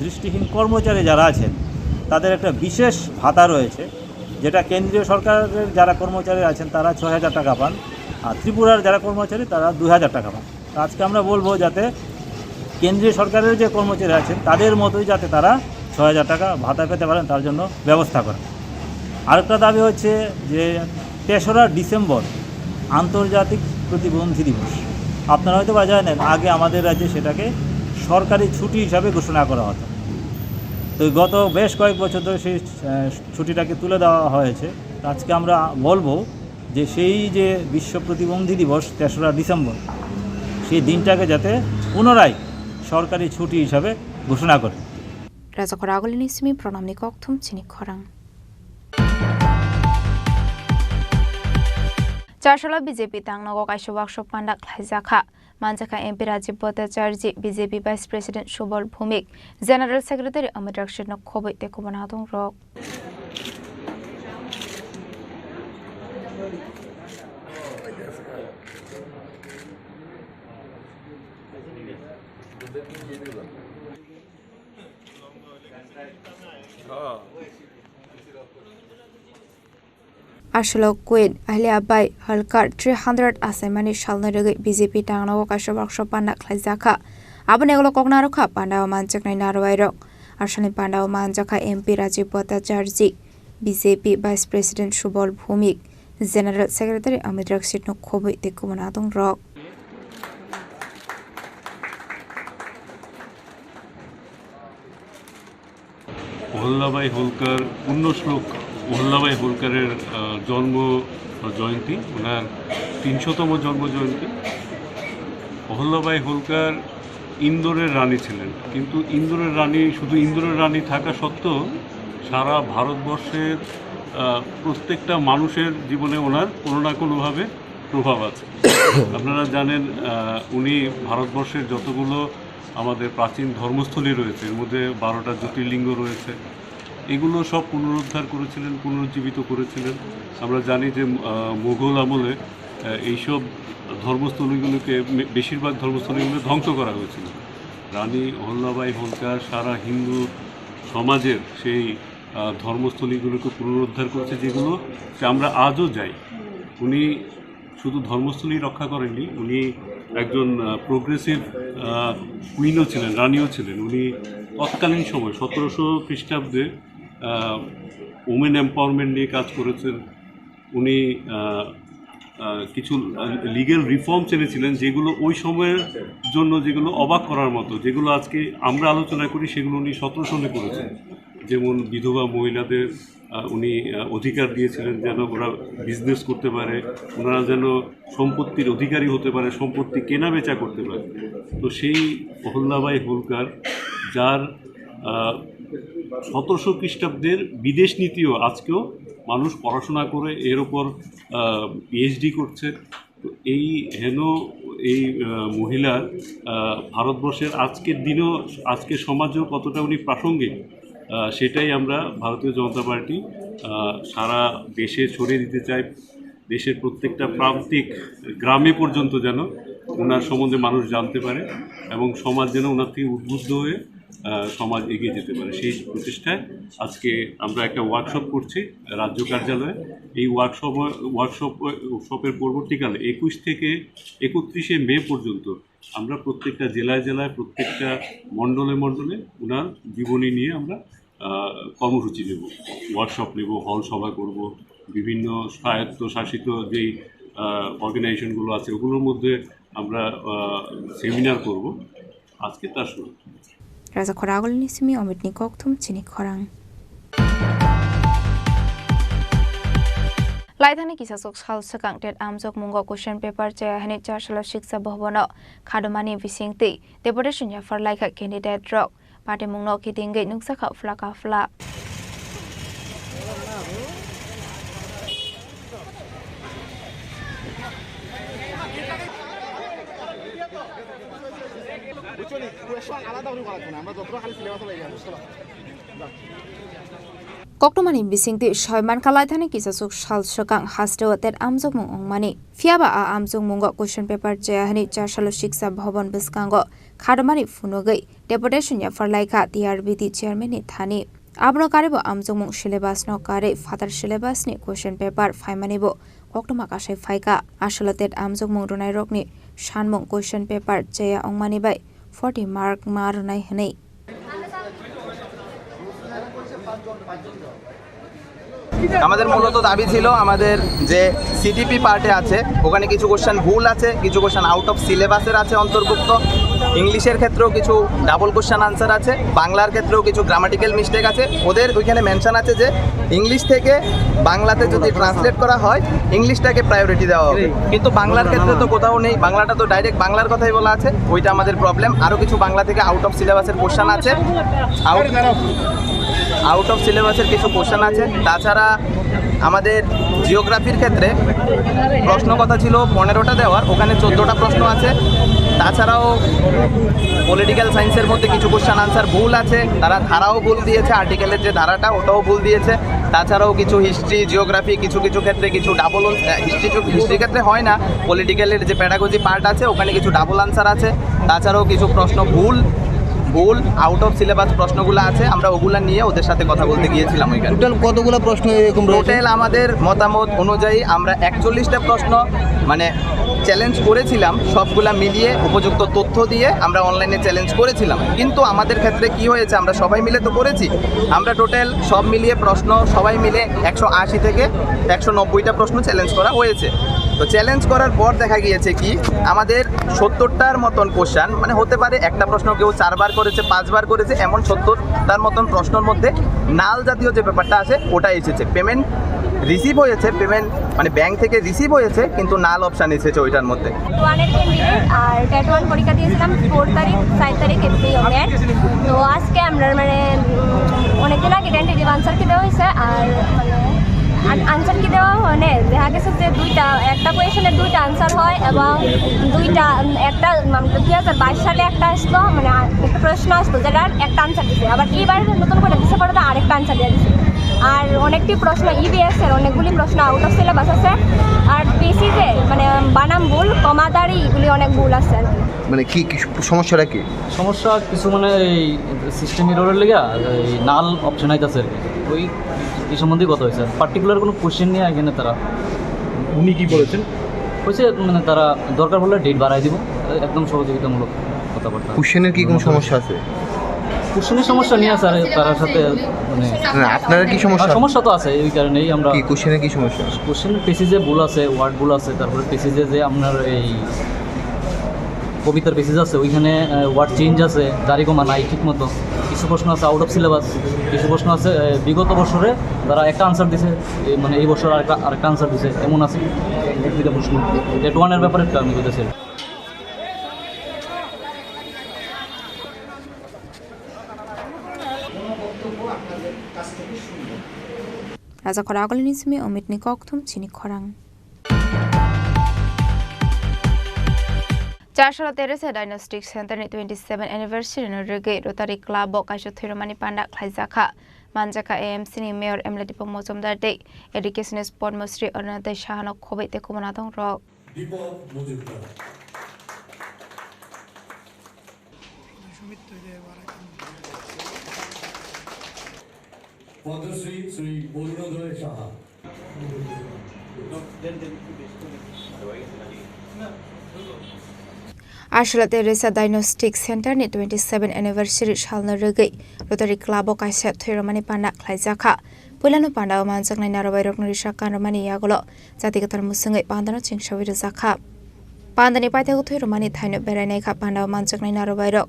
দৃষ্টিহীন কর্মচারী যারা আছেন তাদের একটা বিশেষ ভাতা রয়েছে, যেটা কেন্দ্রীয় সরকারের যারা কর্মচারী আছেন তারা 6000 টাকা পান, আর ত্রিপুরার যারা কর্মচারী তারা 2000 টাকা পান। আজকে আমরা বলবো যাতে কেন্দ্রীয় সরকারের যে কর্মচারী আছেন তাদের মতোই যাতে তারা 6000 টাকা ভাতা পেতে পারেন তার জন্য ব্যবস্থা করেন। আরেকটা দাবি হচ্ছে যে 3রা ডিসেম্বর আন্তর্জাতিক প্রতিবন্ধী দিবস। আপনারা হয়তো বা জানেন আগে আমাদের রাজ্যে সেটাকে সরকারি ছুটি হিসাবে ঘোষণা করা হতো। তো গত বেশ কয়েক বছর ধরে সেই ছুটিটাকে তুলে দেওয়া হয়েছে। আজকে আমরা বলবো যে সেই যে বিশ্ব প্রতিবন্ধী দিবস 3রা ডিসেম্বর, সেই দিনটাকে যাতে পুনরায় সরকারি ছুটি হিসাবে ঘোষণা করে। রাজকরাগলিনি সিমি প্রণামনি ককথুম চিনি খরাং চারশালা বিজেপি তাংনগর কাইসো ওয়ার্কশপ পান্ডা খাইজাখা मानजाखा MP Rajiv Bhattacharya BJP vice president Subal Bhowmik general secretary Amit Rakshit खबै तेखबना दं रक আসলে queen ahliabai halkar 300 asaimani salna rege BJP tangnago kaisa workshop panna khlaijaka abone eglo koknarokha pandao manjaknai narwairok asani pandao manjaka MP Rajiv Bhattacharya BJP Vice President Subal Bhumik General Secretary Amit Raksit no khoboi te kumana dong rok Ahilyabai Holkar পুণ্যশ্লোক অহল্যাবাই হোলকারের জন্ম জয়ন্তী, ওনার ৩০০তম জন্ম জয়ন্তী। অহল্যাবাই হোলকার ইন্দোরের রানী ছিলেন, কিন্তু ইন্দোরের রানী শুধু ইন্দোরের রানী থাকা সত্ত্বেও সারা ভারতবর্ষের প্রত্যেকটা মানুষের জীবনে ওনার কোনো না কোনোভাবে প্রভাব আছে। আপনারা জানেন উনি ভারতবর্ষের যতগুলো আমাদের প্রাচীন ধর্মস্থলী রয়েছে, এর মধ্যে 12টা জ্যোতির্লিঙ্গ রয়েছে, এগুলো সব পুনরুদ্ধার করেছিলেন, পুনরুজ্জীবিত করেছিলেন। আমরা জানি যে মুঘল আমলে এইসব ধর্মস্থলীগুলোকে, বেশিরভাগ ধর্মস্থলীগুলো ধ্বংস করা হয়েছিল। রানী অহল্যাবাই হোলকার সারা হিন্দু সমাজের সেই ধর্মস্থলীগুলোকে পুনরুদ্ধার করেছে, যেগুলো আমরা আজও যাই। উনি শুধু ধর্মস্থলী রক্ষা করেননি, উনি একজন প্রোগ্রেসিভ কুইনও ছিলেন, রানীও ছিলেন। উনি তৎকালীন সময় 1700 খ্রিস্টাব্দে ওমেন এম্পাওয়ারমেন্ট নিয়ে কাজ করেছেন। উনি কিছু লিগ্যাল রিফর্মস এনেছিলেন, যেগুলো ওই সময়ের জন্য যেগুলো অবাক করার মতো, যেগুলো আজকে আমরা আলোচনা করি, সেগুলো উনি 1700 করেছেন। যেমন বিধবা মহিলাদের উনি অধিকার দিয়েছিলেন যেন ওরা বিজনেস করতে পারে, ওনারা যেন সম্পত্তির অধিকারী হতে পারে, সম্পত্তি কেনা বেচা করতে পারে। তো সেই অহল্যাবাই হোলকার, যার 1700 খ্রিস্টাব্দের বিদেশ নীতিও আজকেও মানুষ পড়াশোনা করে এর ওপর PhD করছে। তো এই এই মহিলার ভারতবর্ষের আজকের দিনেও, আজকের সমাজেও কতটা উনি প্রাসঙ্গিক, সেটাই আমরা ভারতীয় জনতা পার্টি সারা দেশে ছড়িয়ে দিতে চাই। দেশের প্রত্যেকটা প্রান্তিক গ্রামে পর্যন্ত যেন ওনার সম্বন্ধে মানুষ জানতে পারে এবং সমাজ যেন ওনার থেকে উদ্বুদ্ধ হয়ে সমাজ এগিয়ে যেতে পারে। সেই প্রচেষ্টায় আজকে আমরা একটা ওয়ার্কশপ করছি রাজ্য কার্যালয়ে। এই ওয়ার্কশপের পরবর্তীকালে 21 থেকে 31শে মে পর্যন্ত আমরা প্রত্যেকটা জেলায় জেলায়, প্রত্যেকটা মণ্ডলে মণ্ডলে ওনার জীবনী নিয়ে আমরা কর্মসূচি নেব, ওয়ার্কশপ নেব, হল সভা করব, বিভিন্ন স্বায়ত্তশাসিত যেই অর্গানাইজেশনগুলো আছে ওগুলোর মধ্যে আমরা সেমিনার করব। আজকে তার শুরু। Raza Khoragol Nisimi Omid Nikoktum Chini Khorang Laithani kisasok sal sakangtet amjok mungo question paper che hani charsala shiksa bhavono khadumani visingti deputation ya for like candidate rock party mungno kitinge nuksa kha flaka fla Koktomani bisingti shoyman kalaithani kisasuk sal sakang hastewatet amjok mung ongmani fiaba a amjok mungo question paper che hani charsalo shiksa bhavan biskango khadumani funogai deputation ya for like TRBD chairman ni thani abro karebo amjok mung syllabus no kare father syllabus ni question paper faimanibo koktoma kasai faika asolatet amjok mung ronai rokni shanmung question paper che ongmani bai 40 mark marunai hanei আমাদের মূলত দাবি ছিল আমাদের যে CTP পার্টে আছে ওখানে কিছু কোশ্চেন ভুল আছে, কিছু কোশ্চেন আউট অফ সিলেবাসের আছে অন্তর্ভুক্ত, ইংলিশের ক্ষেত্রেও কিছু ডাবল কোশ্চেন আনসার আছে, বাংলার ক্ষেত্রেও কিছু গ্রামাটিক্যাল মিস্টেক আছে। ওদের ওইখানে মেনশন আছে যে ইংলিশ থেকে বাংলাতে যদি ট্রান্সলেট করা হয় ইংলিশটাকে প্রায়োরিটি দেওয়া হবে, কিন্তু বাংলার ক্ষেত্রে তো কোথাও নেই, বাংলাটা তো ডাইরেক্ট বাংলার কথাই বলা আছে, ওইটা আমাদের প্রবলেম। আরও কিছু বাংলা থেকে আউট অফ সিলেবাসের কোশ্চেন আছে, আউট অফ সিলেবাসের কিছু কোশ্চেন আছে। তাছাড়া আমাদের জিওগ্রাফির ক্ষেত্রে প্রশ্ন কথা ছিল 15টা দেওয়ার, ওখানে 14টা প্রশ্ন আছে। তাছাড়াও পলিটিক্যাল সায়েন্সের মধ্যে কিছু কোশ্চেন আনসার ভুল আছে, তারা ধারাও ভুল দিয়েছে, আর্টিকেলের যে ধারাটা ওটাও ভুল দিয়েছে। তাছাড়াও কিছু হিস্ট্রি জিওগ্রাফি কিছু কিছু ক্ষেত্রে কিছু ডাবল, হিস্ট্রির ক্ষেত্রে হয় না, পলিটিক্যালের যে প্যাডাগজি পার্ট আছে ওখানে কিছু ডাবল আনসার আছে। তাছাড়াও কিছু প্রশ্ন ভুল ভুল আউট অফ সিলেবাস প্রশ্নগুলো আছে, আমরা ওগুলা নিয়ে ওদের সাথে কথা বলতে গিয়েছিলাম ওইখানে। টোটাল কতগুলো প্রশ্ন এরকম রয়েছে? টোটাল আমাদের মতামত অনুযায়ী আমরা 41টা প্রশ্ন মানে চ্যালেঞ্জ করেছিলাম, সবগুলা মিলিয়ে উপযুক্ত তথ্য দিয়ে আমরা অনলাইনে চ্যালেঞ্জ করেছিলাম। কিন্তু আমাদের ক্ষেত্রে কি হয়েছে, আমরা সবাই মিলে তো করেছি, আমরা টোটাল সব মিলিয়ে প্রশ্ন সবাই মিলে 180 থেকে 190টা প্রশ্ন চ্যালেঞ্জ করা হয়েছে। তো চ্যালেঞ্জ করার পর দেখা গিয়েছে কি আমাদের 70টার মতন কোশ্চান, মানে হতে পারে একটা প্রশ্ন কেউ 4 বার করেছে 5 বার করেছে, এমন 70টার মতন প্রশ্নের মধ্যে নাল জাতীয় যে ব্যাপারটা আছে ওটা এসেছে। পেমেন্ট রিসিভ হয়েছে, পেমেন্ট মানে ব্যাংক থেকে রিসিভ হয়েছে, কিন্তু নাল অপশান এসেছে ওইটার মধ্যে। ওয়ানের ক্যান্ডিডেট আর টেট 1 পরীক্ষা দিয়েছিলাম 4 তারিখ 4 তারিখ এপ্রিল। তো আজকে আমরা মানে অনেকদিন আগে টেন্টেটিভ আনসার কি দেওয়া হয়েছে, আর মানে আনসার কি দেওয়া মানে দেখা গেছে যে একটা কোয়েশনের 2টা আনসার হয়, এবং একটা 2022 সালে একটা আসতো, মানে একটা প্রশ্ন আসতো যেটার একটা আনসার দিচ্ছে, আবার এইবার নতুন করে দিচ্ছে পরে তো আরেকটা আনসার দিয়ে দিচ্ছে। আর অনেকটি প্রশ্ন ইবিএস এর অনেকগুলি প্রশ্ন আউট অফ সিলেবাস আছে, আর পিসিতে মানে বানাম ভুল, কমাদারি এগুলি অনেক ভুল আছে আর কি। মানে কি সমস্যাটা কি? সমস্যা কিছু মানে এই সিস্টেম এররের লেগে এই নাল অপশন আইতাছে আর কি, ওই এই সম্বন্ধে কথা হয়েছে। পার্টিকুলার কোনো কোশ্চেন নিয়ে এখানে তারা উনি কি বলেছেন? হয়েছে মানে তারা দরকার হলে ডেট বাড়াই দিব, একদম সহযোগিতামূলক কথাবার্তা। কোশ্চেনের কি কোনো সমস্যা আছে? কোশ্চেনের সমস্যা নিয়ে আছে, আর তার সাথে মানে আপনারা কি সমস্যা? সমস্যা তো আছে, এই কারণেই আমরা কি কোশ্চেনের কি সমস্যা? কোশ্চেনের পেসিজে ভুল আছে, ওয়ার্ড ভুল আছে, তারপরে পেসিজে যে আপনার এই কবিতার পেসিজ আছে ওইখানে ওয়ার্ড চেঞ্জ আছে, দাড়ি কমা নাই ঠিক মতো। কিছু প্রশ্ন আছে আউট অফ সিলেবাস, কিছু প্রশ্ন আছে বিগত বছরে তারা একটা আনসার দিছে, মানে এই বছর আরেকটা আনসার দিছে, এমন আছে 1-2টা প্রশ্ন। টেট 1-এর ব্যাপারে একটু আমি বলতেছি। Raja Khorang Nismi Omit Nikokthum Chini Khorang 413 Diagnostic Center ni 27 anniversary no rege Rotary Club bo kaisho thiromani panda khlaijaka manjaka AMC ni mayor Emlati Pomozomdar de education sport mostri ornate shahano khobai te kumana dong ro Padmashri Shri অরুণোদয় Saha Ashla Teresa Diagnostic Center ni 27 anniversary shalna regai Rotary Club o kaisa thiromani panda khlaijaka Pulano panda o manjak nai narabai rok nari shakan romani yagolo jatigatar musungai pandano chingsawi rojaka Pandani paithago thiromani thaino beranai kha panda o manjak nai narabai rok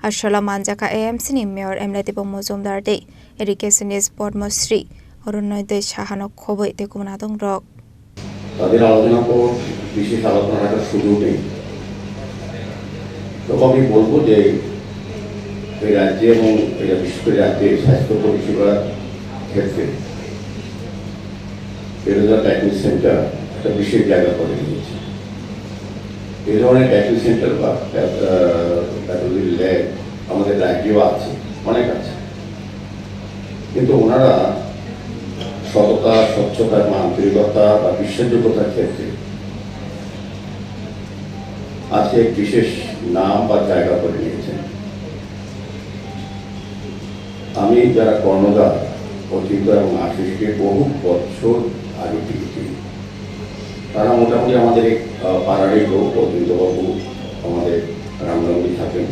Ashla manjaka AMC ni mayor Emlati Pomozomdar de education sport mostri অরুণোদয় সাহানো খবই তে কুমনাদং rock তাদের আলোচনা পর বিশেষ আলোচনা রাখার সুযোগ নেই। তো আমি বলবো যে এই রাজ্যে এবং এটা বিশেষ করে রাজ্যের স্বাস্থ্য পরিষেবার ক্ষেত্রে এরোজা ডায়াগনোস সেন্টার একটা বিশেষ জায়গা করে নিয়েছে। এই ধরনের ডায়াগনোস সেন্টার বা প্যাথোলজি ল্যাব আমাদের রাজ্যেও আছে, অনেক আছে, কিন্তু ওনারা সততা, স্বচ্ছতা, আন্তরিকতা বা বিশ্বাসযোগ্যতার ক্ষেত্রে আজকে এক বিশেষ নাম বা জায়গা করে নিয়েছেন। আমি যারা কর্ণধার অতীত এবং আশিসকে বহু বছর আগে পেয়েছি, তারা মোটামুটি আমাদের পাড়ারই লোক। অতীতবাবু আমাদের রামনগরী থাকেন,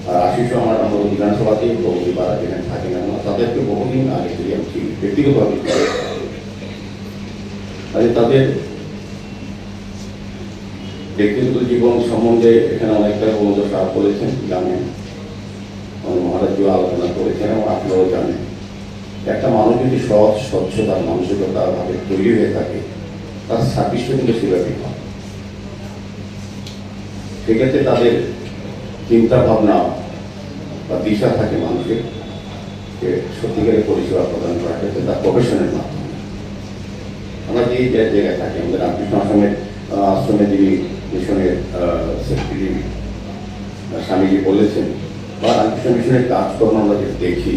আর আশিসও আমার রামনগর বিধানসভাতেই বহুদিন পাড়া যেখানে থাকেন এবং তাদেরকে বহুদিন আগে থেকে আমি চিনি ব্যক্তিগতভাবে। তাদের ব্যক্তিগত জীবন সম্বন্ধে এখানে অনেকটা বন্ধু সাহায্য করেছেন, জানেন, মহারাজও আলোচনা করেছেন এবং আপনারাও জানেন। একটা মানুষ যদি সৎ, স্বচ্ছতার মানসিকতা ভাবে তৈরি হয়ে থাকে, তার সার্ভিসটা কিন্তু সেভাবেই হয়। সেক্ষেত্রে তাদের চিন্তা ভাবনা বা দিশা থাকে মানুষের যে সত্যিকারের পরিষেবা প্রদান করা ক্ষেত্রে তার প্রফেশনের মাধ্যমে। আমরা যে জায়গায় থাকি, আমাদের রামকৃষ্ণ আশ্রমে যিনি মিশনের সেক্রেটারি স্বামীজি বলেছেন, বা রামকৃষ্ণ মিশনের কাজকর্ম আমরা যে দেখি,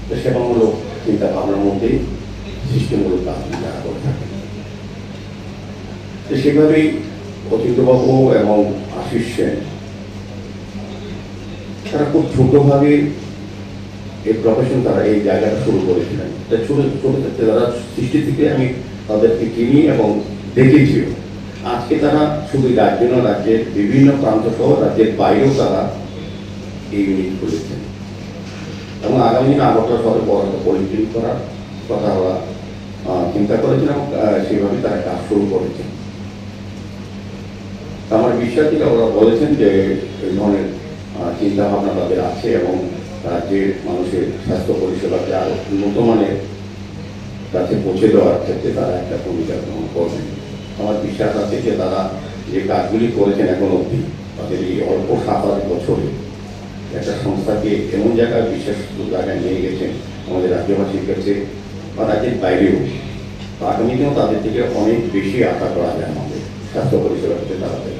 তো সেবামূলক চিন্তা ভাবনার মধ্যেই সৃষ্টিমূলক কাজ যারা করে থাকে। তো সেভাবেই অতীতবাবু এবং আশিস সেন তারা খুব ছোটোভাবে এই প্রফেশন তারা এই জায়গাটা শুরু করেছিলেন। তাই ছোটো ক্ষেত্রে তারা সৃষ্টি থেকে আমি তাদেরকে চিনি এবং দেখেছিও। আজকে তারা শুধু রাজ্য না, রাজ্যের বিভিন্ন প্রান্ত সহ রাজ্যের বাইরেও তারা এই ইউনিট খুলেছেন এবং আগামী দিনে আগরতলা শহরে বড় একটা পলিক্লিনিক করার কথা ওরা চিন্তা করেছেন এবং সেইভাবে তারা কাজ শুরু করেছেন। আমার বিশ্বাসীরা ওরা বলেছেন যে এই ধরনের চিন্তা ভাবনা তাদের আছে এবং রাজ্যের মানুষের স্বাস্থ্য পরিষেবাকে আরো উন্নত মানের কাছে পৌঁছে দেওয়ার ক্ষেত্রে তারা একটা ভূমিকা গ্রহণ করবেন। আমার বিশ্বাস আছে যে তারা যে কাজগুলি করেছেন এখন অবধি তাদের এই অল্প 7-8 বছরে একটা সংস্থাকে এমন জায়গায় বিশেষ জায়গায় নিয়ে গেছেন আমাদের রাজ্যবাসীর কাছে বা রাজ্যের বাইরেও। আগামী দিনেও তাদের থেকে অনেক বেশি আশা করা যায় আমাদের স্বাস্থ্য পরিষেবা ক্ষেত্রে তারা দেবে।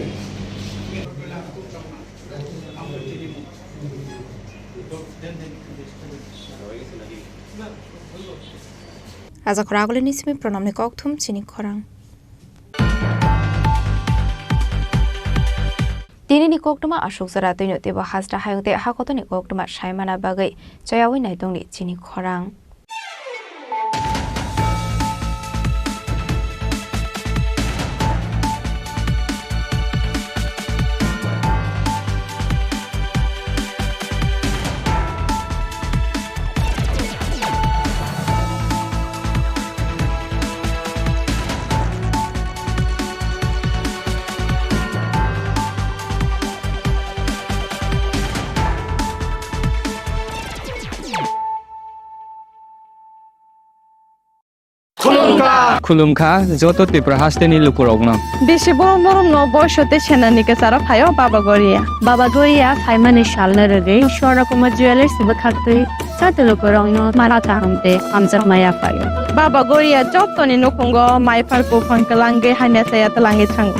Raja Khoragole nismi pronamne kokthum Chini Khorang. Dini ni koktuma ashok zara tino teba hasra hayongte hakoto ni koktuma shaimana bagai chayawi naitong ni Chini Khorang. खुलुमखा जत त्रिपुरा हास्टेनि लुकुरगना बेसे बरम बरम न बयसते सेनानिके सारा फायो बाबा गोरिया फाइमानि शालना रगे शोरा कुमार ज्वेलर्स बखाते साते लुकुरंग मारा थांते आमजा माया फायो बाबा गोरिया जतनि नखंगो माइफार को फंकलांगे हाने साया तलांगे थांग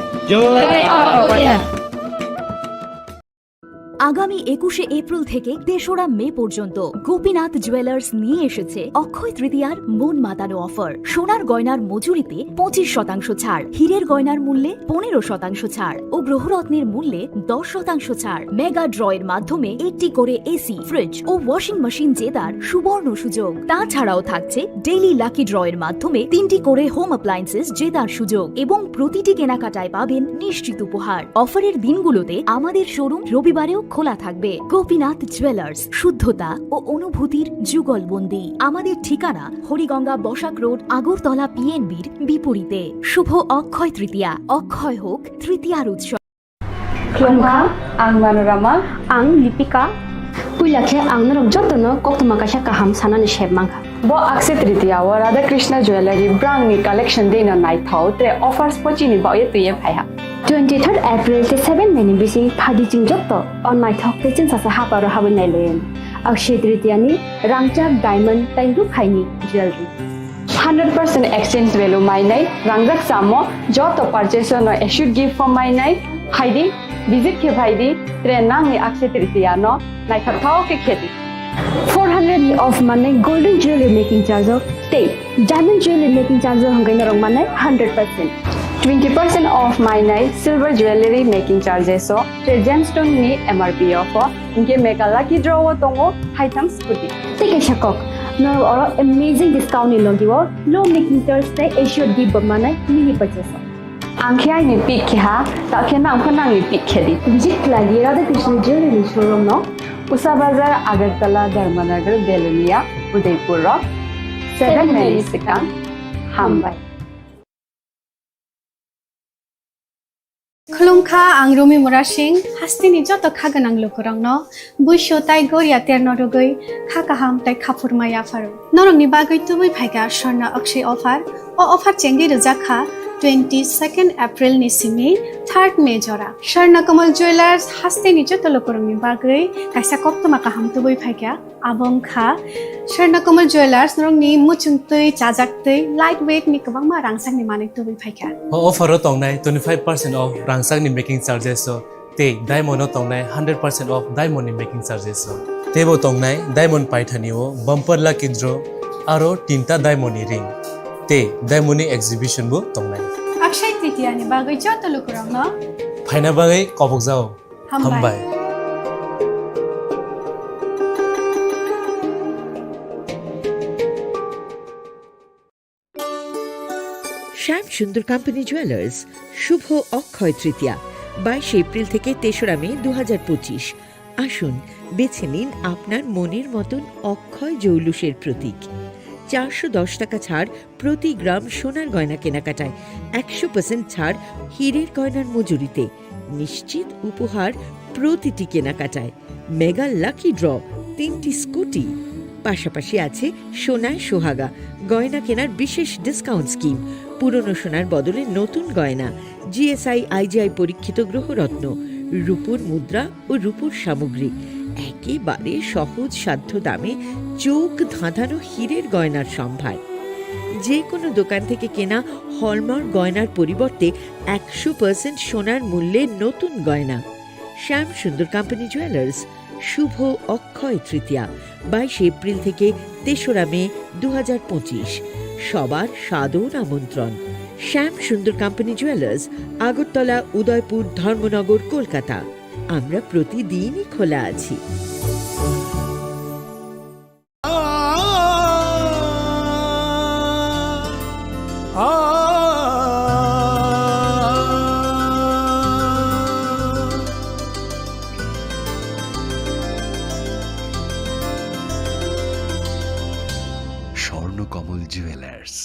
আগামী 21শে এপ্রিল থেকে ৩রা মে পর্যন্ত গোপীনাথ জুয়েলার্স নিয়ে এসেছে অক্ষয় তৃতীয়ার মন মাতানো অফার। সোনার গয়নার মজুরিতে 25% ছাড়, হীরের গয়নার মূল্যে 15% ছাড় ও গ্রহরত্নের মূল্যে 10% ছাড়। মেগা ড্রয়ের মাধ্যমে একটি করে এসি, ফ্রিজ ও ওয়াশিং মেশিন জেতার সুবর্ণ সুযোগ। তাছাড়াও থাকছে ডেইলি লাকি ড্রয়ের মাধ্যমে 3টি করে হোম অ্যাপ্লায়েন্সেস জেতার সুযোগ এবং প্রতিটি কেনাকাটায় পাবেন নিশ্চিত উপহার। অফারের দিনগুলোতে আমাদের শোরুম রবিবারেও খোলা থাকবে। গোপীনাথ জুয়েলার্স, শুদ্ধতা ও অনুভূতির যুগলবন্দি। আমাদের ঠিকানা হরিগঙ্গা বসাক রোড, আগরতলা পিএনবির বিপরীতে। শুভ অক্ষয় তৃতীয়া, অক্ষয় হোক তৃতীয়ার উৎসব। Khulumkha, ang Manorama, ang Lipika. Puilakhe ang narok jotno koktuma kasha kaham sanani shebmangkha. Bo akse tritiya wa Radha Krishna Jewelry brand ni collection dena nai thau tre offers pochini ba ye tuye phaiha. 23rd April te 7 meni bisi phadi jing jotto on my thok te chin sa haparo habin nai len. Akshay tritiya ni rangchak diamond taindu khaini jewelry. 100% exchange value my nai rangjak samo jotto purchase no should give for my nai haidi visit ke bhaidi tre nang ni akshay tritiya no nai thau ke kheti 400 of money golden jewelry making charge of stay diamond jewelry making charge of hangai narong manai 100% 20% off my night silver jewelry making charges so tre gemstone ni MRP of inke mega lucky draw tongo items puti take a shakok no or amazing discount in logiwo low making charge te should give manai mini purchase angkhai ni pick kha ta khena angkhana ni pick khedi visit lagi Radha Krishna jewelry showroom no Usa Bazar, Agartala, Dharmanagar, Belunia, Udaipur Rock, 7 Mary Sikang, Hambai. Khulumkha ang Rumi Murashing, hastini joto khaganang lukurang no, buisho tai goria terno rogoi, khakaham tai khapurmaya faru. Norong ni bagoi tubui phaiga Sharna Akshay offer, o offer chengi rujakha 22nd April ni simi 3rd May jora. Sharna Kamal Jewelers hastini joto lukurang ni bagoi, kaisa koktuma kaham tubui phaiga, abong kha, Sharna Kamal Jewelers norong ni muchungtui, chajaktui, lightweight ni kabangma rangsang ni manik tubui phaiga. Offer tongnai 25% off rangsang ni making charges so te diamond tongnai 100% off diamond ni making charges so tebo tongnai diamond paithani o bumper lucky draw aro tinta diamond ni ring te diamond ni exhibition bu tongnai Akshay Tritiya ni bagoi joto lukurang no phaina bagai kobok jao hambai শ্যাম সুন্দর company jewellers শুভ Akshaya Tritiya 22 April থেকে 3রা মে 2025। আসুন বেছে নিন আপনার মনের মতন অক্ষয় জৌলুসের প্রতীক। 410 টাকা ছাড় প্রতি গ্রাম সোনার গয়না কেনাকাটায়, 100% ছাড় হীরের গয়নার মজুরিতে, নিশ্চিত উপহার প্রতিটি কেনাকাটায়, মেগা লাকি ড্র 3টি স্কুটি। পাশাপাশি আছে সোনায় সোহাগা গয়না কেনার বিশেষ ডিসকাউন্ট স্কিম, পুরনো সোনার বদলে নতুন গয়না, জিএসআই আইজিআই পরীক্ষিত গ্রহরত্ন, রূপোর মুদ্রা ও রূপোর সামগ্রী, একেবারে সহজ সাধ্য দামে চোখ ধাঁধানো হীরের গয়নার সম্ভার। যে কোনো দোকান থেকে কেনা হলমার্ক গয়নার পরিবর্তে 100% সোনার মূল্যে নতুন গয়না। শ্যাম সুন্দর কোম্পানি জুয়েলার্স শুভ অক্ষয় তৃতীয়া 22 এপ্রিল থেকে 3রা মে 2025। সবার সাদর আমন্ত্রণ। শ্যাম সুন্দর কোম্পানি জুয়েলার্স, আগরতলা, উদয়পুর, ধর্মনগর, কলকাতা। আমরা প্রতিদিনই খোলা আছি। স্বর্ণকমল জুয়েলার্স,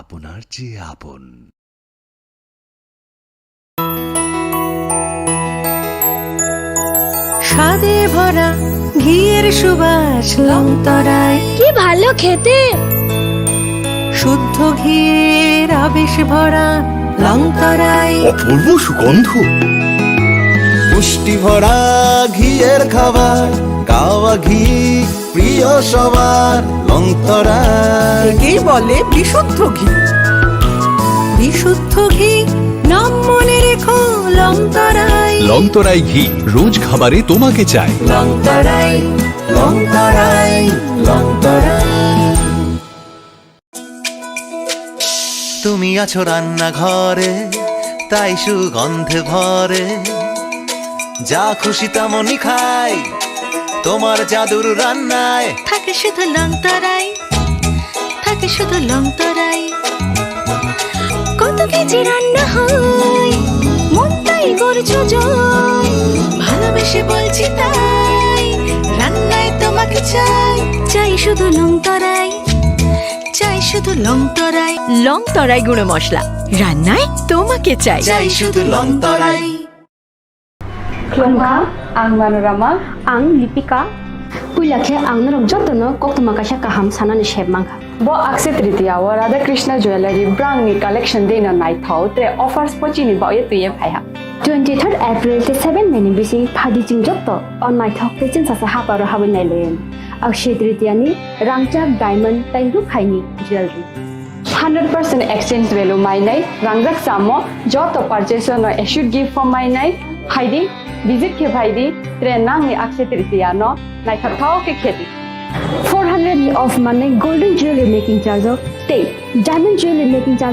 আপনার চেয়ে আপন। স্বাদে ভরা ঘিয়ের সুবাস লংতরায়, কি ভালো খেতে। শুদ্ধ ঘিয়ের আবেশ ভরা লংতরায়, অপূর্ব সুগন্ধ, পুষ্টি ভরা ঘিয়ের খাবার, গাওয়া ঘি প্রিয় সবার লংতরায়। একেই বলে বিশুদ্ধ ঘি। বিশুদ্ধ ঘি নাম মনে রেখো লংতরায়। লংতরাই ঘি রোজ খাবারে তোমাকে চাই। লংতরায়, লংতরায়, লংতরায়। তুমি আছো রান্নাঘরে, তাই সুগন্ধে ভরে, যা খুশি তেমনই খাই তোমার জাদুর রান্নায়। থাকে শুধু লংতরাই, থাকে শুধু লংতরাই। কত কেজি রান্না হয়, মন তাই করছো জয়। ভালোবেসে বলছি তাই, রান্নায় তোমাকে চাই। চাই শুধু লংতরাই, চাই শুধু লংতরাই। লংতরাই গুঁড়ো মশলা, রান্নায় তোমাকে চাই। চাই শুধু লংতরাই। Klongkha, ang Manorama, ang Lipika. Puilakhe ang narok jotono koktoma kaisa kaham sanani shebmangkha. Bo akse tritiya wa Radha Krishna Jewelry brand ni collection deina nai thau tre offers pochini ba ye tuye phaiha. 23rd April te 7 May ni bisi phadi ching jotto on my thok te chin sa ha paro habu nai len. Akse tritiya ni rangchak diamond tai ru khaini jewelry. 100% exchange value mai nai rangjak samo joto purchase no should give for mai nai haidi visit ke bhaidi trenang ni akse tritiya no nai thau ke kheti 400 of money golden jewelry making charge of diamond jewelry making charge